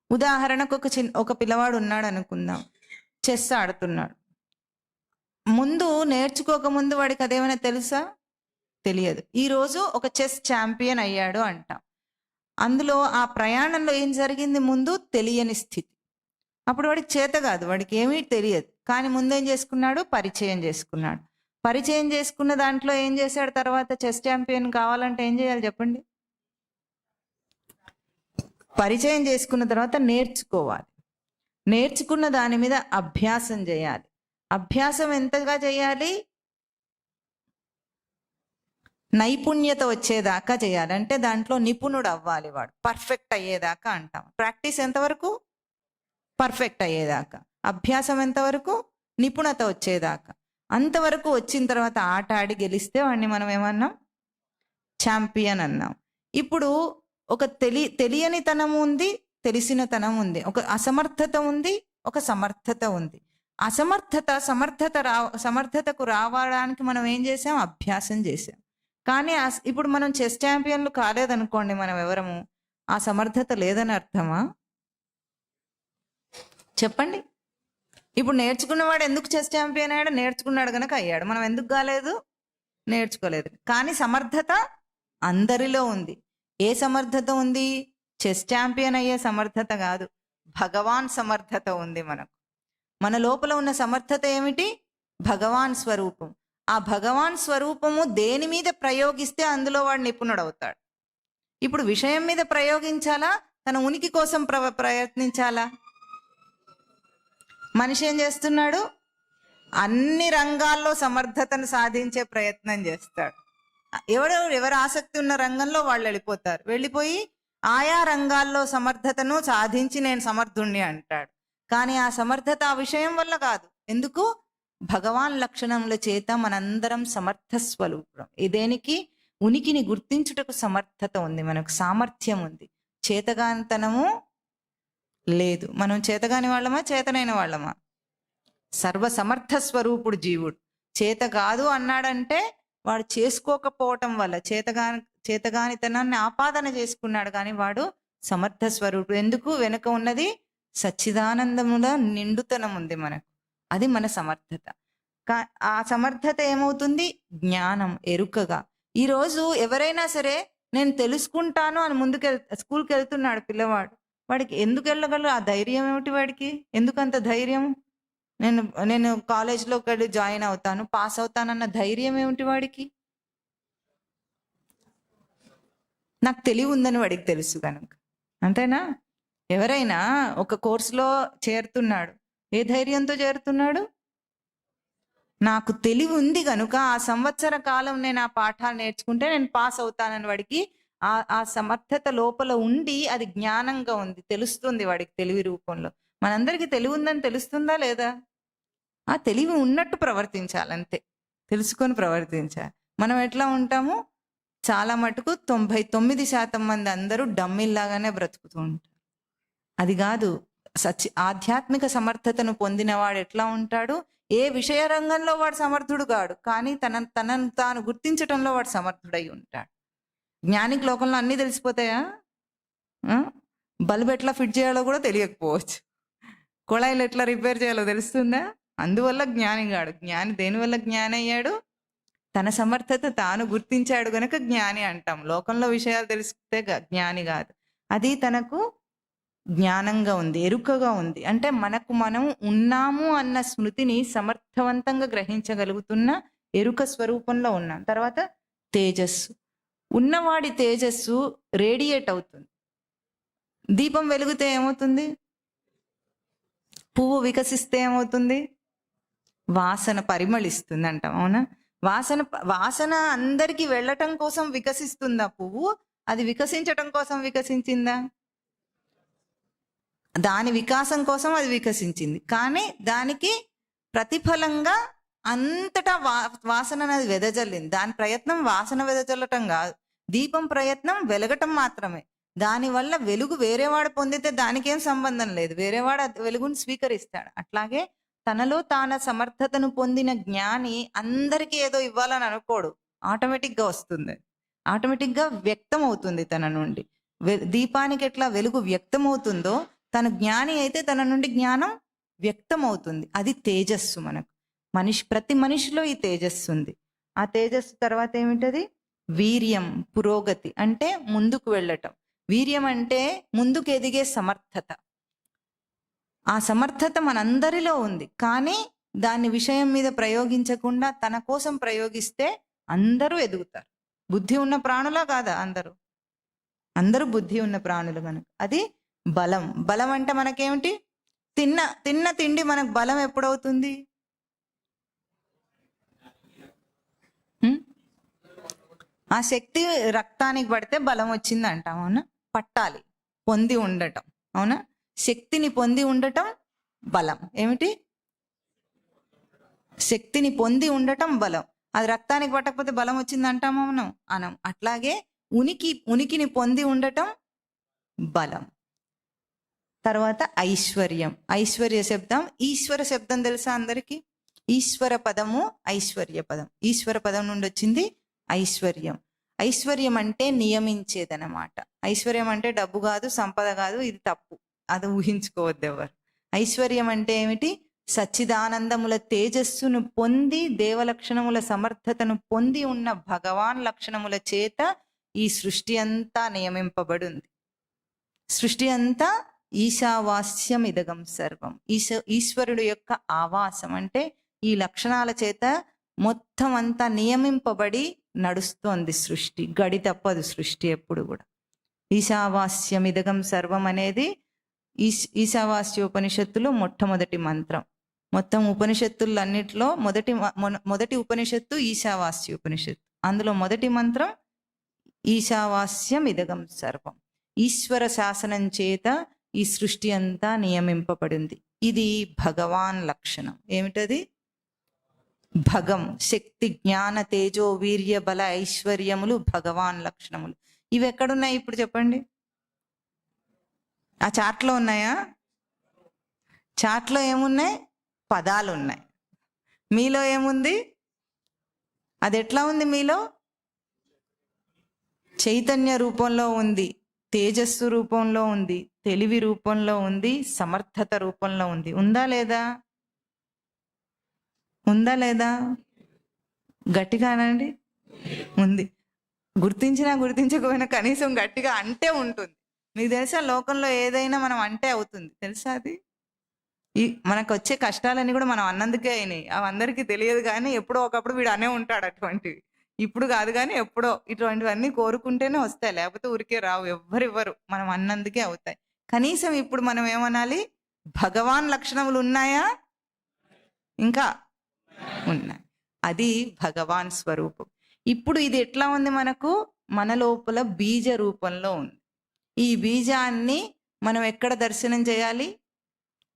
ఉదాహరణకు ఒక పిల్లవాడు ఉన్నాడు అనుకుందాం, చెస్ ఆడుతున్నాడు. ముందు నేర్చుకోకముందు వాడికి అదేమైనా తెలుసా? తెలియదు. ఈరోజు ఒక చెస్ ఛాంపియన్ అయ్యాడు అంటాం. అందులో ఆ ప్రయాణంలో ఏం జరిగింది? ముందు తెలియని స్థితి. అప్పుడు వాడికి చేత కాదు, వాడికి ఏమీ తెలియదు. కానీ ముందేం చేసుకున్నాడు? పరిచయం చేసుకున్నాడు. పరిచయం చేసుకున్న దాంట్లో ఏం చేశాడు? తర్వాత చెస్ ఛాంపియన్ కావాలంటే ఏం చేయాలి చెప్పండి? పరిచయం చేసుకున్న తర్వాత నేర్చుకోవాలి. నేర్చుకున్న దాని మీద అభ్యాసం చేయాలి. అభ్యాసం ఎంతగా చేయాలి? నైపుణ్యత వచ్చేదాకా చేయాలి. అంటే దాంట్లో నిపుణుడు అవ్వాలి వాడు, పర్ఫెక్ట్ అయ్యేదాకా అంటాం. ప్రాక్టీస్ ఎంతవరకు? పర్ఫెక్ట్ అయ్యేదాకా. అభ్యాసం ఎంతవరకు? నిపుణత వచ్చేదాకా. అంతవరకు వచ్చిన తర్వాత ఆట ఆడి గెలిస్తే వాడిని మనం ఏమన్నాం? ఛాంపియన్ అన్నాం. ఇప్పుడు ఒక తెలియని తనం ఉంది, తెలిసిన తనం ఉంది. ఒక అసమర్థత ఉంది, ఒక సమర్థత ఉంది. సమర్థతకు రావడానికి మనం ఏం చేసాం? అభ్యాసం చేసాం. కానీ ఇప్పుడు మనం చెస్ ఛాంపియన్లు కాలేదనుకోండి, మనం ఎవరము ఆ సమర్థత లేదని అర్థమా? చెప్పండి. ఇప్పుడు నేర్చుకున్నవాడు ఎందుకు చెస్ ఛాంపియన్ అయ్యాడు? నేర్చుకున్నాడు కనుక అయ్యాడు. మనం ఎందుకు కాలేదు? నేర్చుకోలేదు. కానీ సమర్థత అందరిలో ఉంది. ఏ సమర్థత ఉంది? చెస్ ఛాంపియన్ అయ్యే సమర్థత కాదు, భగవాన్ సమర్థత ఉంది మనకు. మన లోపల ఉన్న సమర్థత ఏమిటి? భగవాన్ స్వరూపం. ఆ భగవాన్ స్వరూపము దేని మీద ప్రయోగిస్తే అందులో వాడు నిపుణుడు అవుతాడు. ఇప్పుడు విషయం మీద ప్రయోగించాలా, తన ఉనికి కోసం ప్రయత్నించాలా? మనిషి ఏం చేస్తున్నాడు? అన్ని రంగాల్లో సమర్థతను సాధించే ప్రయత్నం చేస్తాడు. ఎవరు ఆసక్తి ఉన్న రంగంలో వాళ్ళు వెళ్ళిపోయి ఆయా రంగాల్లో సమర్థతను సాధించి నేను సమర్థుణ్ణి అంటాడు. కానీ ఆ సమర్థత ఆ విషయం వల్ల కాదు. ఎందుకు? భగవాన్ లక్షణముల చేత మనందరం సమర్థ స్వరూపం. దేనికి? ఉనికిని గుర్తించుటకు సమర్థత ఉంది, మనకు సామర్థ్యం ఉంది. చేతగానితనము లేదు. మనం చేతగాని వాళ్ళమా, చేతనైన వాళ్ళమా? సర్వసమర్థ స్వరూపుడు జీవుడు. చేత కాదు అన్నాడంటే వాడు చేసుకోకపోవటం వల్ల చేతగానితనాన్ని ఆపాదన చేసుకున్నాడు. కానీ వాడు సమర్థ స్వరూపుడు. ఎందుకు? వెనుక ఉన్నది సచ్చిదానందముల నిండుతనం ఉంది మనకు. అది మన సమర్థత. ఆ సమర్థత ఏమవుతుంది? జ్ఞానం, ఎరుకగా. ఈరోజు ఎవరైనా సరే నేను తెలుసుకుంటాను అని స్కూల్కి వెళ్తున్నాడు పిల్లవాడు, వాడికి ఎందుకు వెళ్ళగలరు? ఆ ధైర్యం ఏమిటి వాడికి? ఎందుకంత ధైర్యం? నేను కాలేజ్లోకి వెళ్ళి జాయిన్ అవుతాను, పాస్ అవుతానన్న ధైర్యం ఏమిటి వాడికి? నాకు తెలివి ఉందని వాడికి తెలుసు కనుక. అంతేనా? ఎవరైనా ఒక కోర్సులో చేరుతున్నాడు, ఏ ధైర్యంతో చేరుతున్నాడు? నాకు తెలివి ఉంది కనుక ఆ సంవత్సర కాలం నేను ఆ పాఠాలు నేర్చుకుంటే నేను పాస్ అవుతానని వాడికి ఆ సమర్థత లోపల ఉండి అది జ్ఞానంగా ఉంది, తెలుస్తుంది వాడికి తెలివి రూపంలో. మనందరికీ తెలివి ఉందని తెలుస్తుందా లేదా? ఆ తెలివి ఉన్నట్టు ప్రవర్తించాలంతే, తెలుసుకొని ప్రవర్తించాలి. మనం ఎట్లా ఉంటాము? చాలా మటుకు 99% మంది అందరూ డమ్మిల్లాగానే బ్రతుకుతూ ఉంటారు. అది కాదు, ఆధ్యాత్మిక సమర్థతను పొందినవాడు ఎట్లా ఉంటాడు? ఏ విషయ రంగంలో వాడు సమర్థుడు కాడు, కానీ తనను తాను గుర్తించటంలో వాడు సమర్థుడై ఉంటాడు. జ్ఞానికి లోకంలో అన్నీ తెలిసిపోతాయా? బల్బ్ ఎట్లా ఫిట్ చేయాలో కూడా తెలియకపోవచ్చు. కుళాయిలు ఎట్లా రిపేర్ చేయాలో తెలుస్తుందా? అందువల్ల జ్ఞాని కాడు. జ్ఞాని దేనివల్ల జ్ఞాని అయ్యాడు? తన సమర్థత తాను గుర్తించాడు గనక జ్ఞాని అంటాం. లోకంలో విషయాలు తెలిస్తే జ్ఞాని కాదు. అది తనకు జ్ఞానంగా ఉంది, ఎరుకగా ఉంది. అంటే మనకు మనం ఉన్నాము అన్న స్మృతిని సమర్థవంతంగా గ్రహించగలుగుతున్న ఎరుక స్వరూపంలో ఉన్నాం. తర్వాత తేజస్సు. ఉన్నవాడి తేజస్సు రేడియేట్ అవుతుంది. దీపం వెలిగితే ఏమవుతుంది? పువ్వు వికసిస్తే ఏమవుతుంది? వాసన పరిమళిస్తుంది అంటాం, అవునా? వాసన అందరికీ వెళ్ళటం కోసం వికసిస్తుందా పువ్వు? అది వికసించటం కోసం వికసించిందా? దాని వికాసం కోసం అది వికసించింది, కానీ దానికి ప్రతిఫలంగా అంతటా వాసన అనేది వెదజల్లింది. దాని ప్రయత్నం వాసన వెదజల్లటం కాదు, దీపం ప్రయత్నం వెలగటం మాత్రమే. దానివల్ల వెలుగు వేరేవాడు పొందితే దానికేం సంబంధం లేదు, వేరేవాడు వెలుగుని స్వీకరిస్తాడు. అట్లాగే తనలో తాన సమర్థతను పొందిన జ్ఞాని అందరికీ ఏదో ఇవ్వాలని అనుకోడు, ఆటోమేటిక్గా వస్తుంది, ఆటోమేటిక్గా వ్యక్తం అవుతుంది తన నుండి. దీపానికి ఎట్లా వెలుగు వ్యక్తం అవుతుందో, తన జ్ఞాని అయితే తన నుండి జ్ఞానం వ్యక్తం అవుతుంది. అది తేజస్సు. మనకు ప్రతి మనిషిలో ఈ తేజస్సు ఉంది. ఆ తేజస్సు తర్వాత ఏమిటది? వీర్యం, పురోగతి, అంటే ముందుకు వెళ్ళటం. వీర్యం అంటే ముందుకు ఎదిగే సమర్థత. ఆ సమర్థత మనందరిలో ఉంది, కానీ దాన్ని విషయం మీద ప్రయోగించకుండా తన కోసం ప్రయోగిస్తే అందరూ ఎదుగుతారు. బుద్ధి ఉన్న ప్రాణులా కాదా? అందరూ బుద్ధి ఉన్న ప్రాణులు. కనుక అది బలం. బలం అంటే మనకేమిటి? తిన్న తిండి మనకు బలం ఎప్పుడవుతుంది? ఆ శక్తి రక్తానికి పడితే బలం వచ్చింది అంటాం, అవునా? పట్టాలి, పొంది ఉండటం, అవునా? శక్తిని పొంది ఉండటం బలం. ఏమిటి? శక్తిని పొంది ఉండటం బలం. అది రక్తానికి పట్టకపోతే బలం వచ్చింది అంటామా మనం? అనం. అట్లాగే ఉనికిని పొంది ఉండటం బలం. తర్వాత ఐశ్వర్యం. ఐశ్వర్య శబ్దం, ఈశ్వర శబ్దం తెలుసా అందరికీ? ఈశ్వర పదము, ఐశ్వర్య పదం. ఈశ్వర పదం నుండి వచ్చింది ఐశ్వర్యం. ఐశ్వర్యం అంటే నియమించేదనమాట. ఐశ్వర్యం అంటే డబ్బు కాదు, సంపద కాదు, ఇది తప్పు, అది ఊహించుకోవద్దు ఎవరు. ఐశ్వర్యం అంటే ఏమిటి? సచ్చిదానందముల తేజస్సును పొంది దేవలక్షణముల సమర్థతను పొంది ఉన్న భగవాన్ లక్షణముల చేత ఈ సృష్టి అంతా నియమింపబడి ఉంది. సృష్టి అంతా ఈశావాస్యం ఇదగం సర్వం. ఈశ్వరుడు యొక్క ఆవాసం. అంటే ఈ లక్షణాల చేత మొత్తం అంతా నియమింపబడి నడుస్తోంది సృష్టి. గడి తప్పదు సృష్టి ఎప్పుడు కూడా. ఈశావాస్యం ఇదగం సర్వం అనేది ఈశావాస్యోపనిషత్తులో మొట్టమొదటి మంత్రం. మొత్తం ఉపనిషత్తులన్నిటిలో మొదటి ఉపనిషత్తు ఈశావాస్యోపనిషత్తు. అందులో మొదటి మంత్రం ఈశావాస్యం ఇదగం సర్వం. ఈశ్వర శాసనం చేత ఈ సృష్టి అంతా నియమింపబడింది. ఇది భగవాన్ లక్షణం. ఏమిటది? భగం. శక్తి, జ్ఞాన, తేజో, వీర్య, బల, ఐశ్వర్యములు భగవాన్ లక్షణములు. ఇవి ఎక్కడున్నాయి ఇప్పుడు చెప్పండి? ఆ చార్ట్లో ఉన్నాయా? చార్ట్లో ఏమున్నాయి? పదాలు ఉన్నాయి. మీలో ఏముంది? అది ఎట్లా ఉంది? మీలో చైతన్య రూపంలో ఉంది, తేజస్సు రూపంలో ఉంది, తెలివి రూపంలో ఉంది, సమర్థత రూపంలో ఉంది. ఉందా లేదా? ఉందా లేదా? గట్టిగా అనండి. ఉంది. గుర్తించకపోయినా కనీసం గట్టిగా అంటే ఉంటుంది. మీకు తెలుసా, లోకంలో ఏదైనా మనం అంటే అవుతుంది, తెలుసా? అది మనకు వచ్చే కష్టాలన్నీ కూడా మనం అన్నందుకే అయినాయి. అవి అందరికీ తెలియదు, కానీ ఎప్పుడో ఒకప్పుడు వీడు అనే ఉంటాడు అటువంటివి. ఇప్పుడు కాదు కానీ ఎప్పుడో. ఇటువంటివన్నీ కోరుకుంటేనే వస్తాయి, లేకపోతే ఊరికే రావు. ఎవ్వరివ్వరు, మనం అన్నందుకే అవుతాయి. కనీసం ఇప్పుడు మనం ఏమనాలి? భగవాన్ లక్షణములు ఉన్నాయా? ఇంకా ఉన్నాయి. అది భగవాన్ స్వరూపం. ఇప్పుడు ఇది ఎట్లా ఉంది? మన లోపల బీజ రూపంలో ఉంది. ఈ బీజాన్ని మనం ఎక్కడ దర్శనం చేయాలి?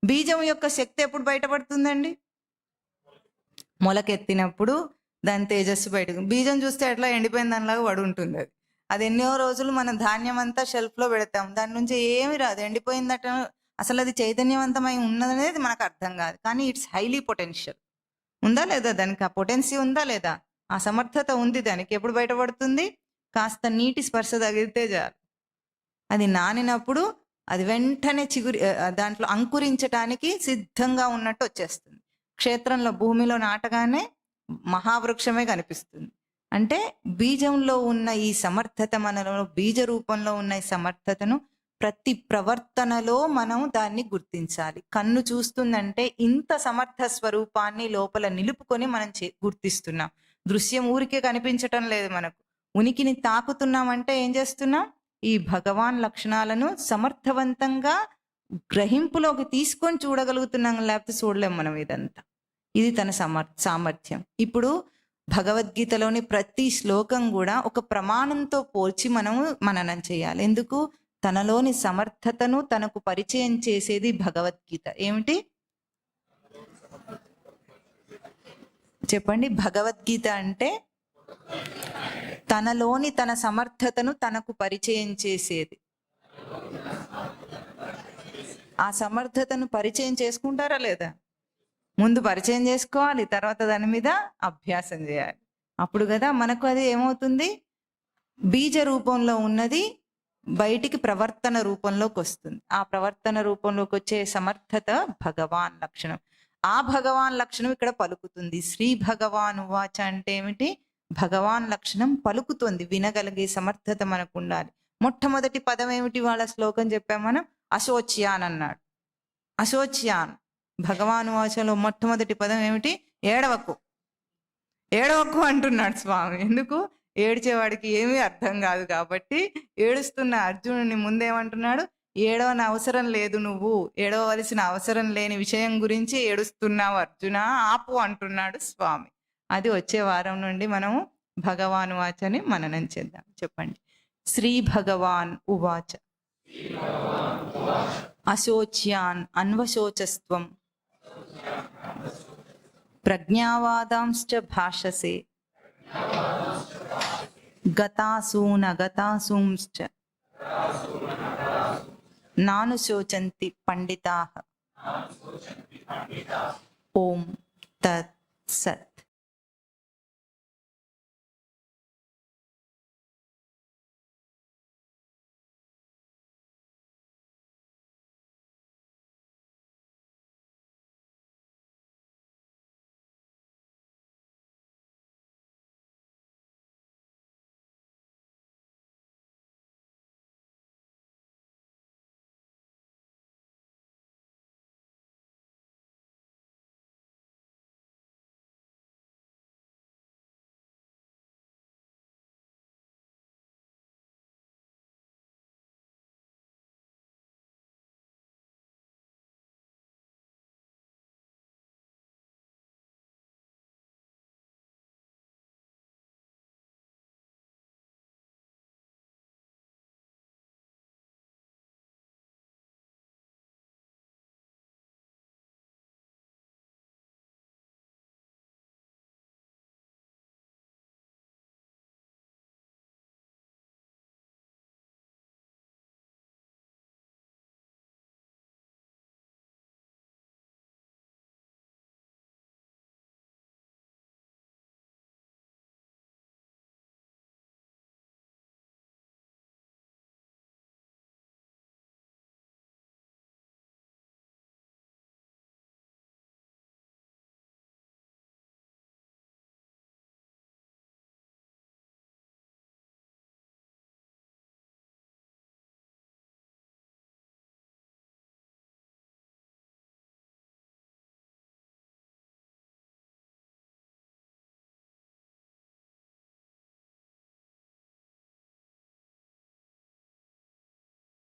బీజం యొక్క శక్తి ఎప్పుడు బయటపడుతుందండి? మొలకెత్తినప్పుడు దాని తేజస్సు బయటకు. బీజం చూస్తే ఎట్లా ఎండిపోయిన దానిలాగా పడి ఉంటుంది. అది ఎన్నో రోజులు మనం ధాన్యం అంతా షెల్ఫ్లో పెడతాం, దాని నుంచి ఏమి రాదు, ఎండిపోయిందట అసలు అది చైతన్యవంతమై ఉన్నదనేది మనకు అర్థం కాదు, కానీ ఇట్స్ హైలీ పొటెన్షియల్. ఉందా లేదా దానికి? ఆ పొటెన్సీ ఉందా లేదా? ఆ సమర్థత ఉంది దానికి. ఎప్పుడు బయటపడుతుంది? కాస్త నీటి స్పర్శ తగిలితే చాలు, అది నానినప్పుడు అది వెంటనే దాంట్లో అంకురించటానికి సిద్ధంగా ఉన్నట్టు వచ్చేస్తుంది. క్షేత్రంలో భూమిలో నాటగానే మహావృక్షమే కనిపిస్తుంది. అంటే బీజంలో ఉన్న ఈ సమర్థత, మనలో బీజ రూపంలో ఉన్న ఈ సమర్థతను ప్రతి ప్రవర్తనలో మనం దాన్ని గుర్తించాలి. కన్ను చూస్తుందంటే ఇంత సమర్థ స్వరూపాన్ని లోపల నిలుపుకొని మనం గుర్తిస్తున్నాం. దృశ్యం ఊరికే కనిపించటం లేదు, మనకు ఉనికిని తాకుతున్నామంటే ఏం చేస్తున్నాం? ఈ భగవాన్ లక్షణాలను సమర్థవంతంగా గ్రహింపులోకి తీసుకొని చూడగలుగుతున్నాం, లేకపోతే చూడలేం మనం ఇదంతా. ఇది తన సామర్థ్యం. ఇప్పుడు భగవద్గీతలోని ప్రతి శ్లోకం కూడా ఒక ప్రమాణంతో పోల్చి మనము మననం చేయాలి. ఎందుకు? తనలోని సమర్థతను తనకు పరిచయం చేసేది భగవద్గీత. ఏమిటి చెప్పండి? భగవద్గీత అంటే తనలోని తన సమర్థతను తనకు పరిచయం చేసేది. ఆ సమర్థతను పరిచయం చేసుకుంటారా లేదా? ముందు పరిచయం చేసుకోవాలి, తర్వాత దాని మీద అభ్యాసం చేయాలి. అప్పుడు కదా మనకు అది ఏమవుతుంది? బీజ రూపంలో ఉన్నది బయటికి ప్రవర్తన రూపంలోకి వస్తుంది. ఆ ప్రవర్తన రూపంలోకి వచ్చే సమర్థత భగవాన్ లక్షణం. ఆ భగవాన్ లక్షణం ఇక్కడ పలుకుతుంది. శ్రీ భగవాన్ ఉవాచ అంటే ఏమిటి? భగవాన్ లక్షణం పలుకుతుంది, వినగలిగే సమర్థత మనకు ఉండాలి. మొట్టమొదటి పదం ఏమిటి? వాళ్ళ శ్లోకం చెప్పాం మనం, అశోచ్యాన్ అన్నాడు. అశోచ్యాన్ భగవాన్ వాచలో మొట్టమొదటి పదం ఏమిటి? ఏడవకు. ఏడవకు అంటున్నాడు స్వామి. ఎందుకు? ఏడ్చేవాడికి ఏమీ అర్థం కాదు కాబట్టి ఏడుస్తున్న అర్జునుని ముందేమంటున్నాడు? ఏడవని అవసరం లేదు, నువ్వు ఏడవలసిన అవసరం లేని విషయం గురించి ఏడుస్తున్నావు అర్జున, ఆపు అంటున్నాడు స్వామి. అది వచ్చే వారం నుండి మనము భగవాన్ వాచని మననం చేద్దాం. చెప్పండి. శ్రీ భగవాన్ ఉవాచ అశోచ్యాన్ అన్వశోచస్త్వం ప్రజ్ఞావాదాంశ్చ భాషసే గతాసూనగతాసూంశ్చ నానుశోచంతి పండితాః. ఓం తత్ సత్.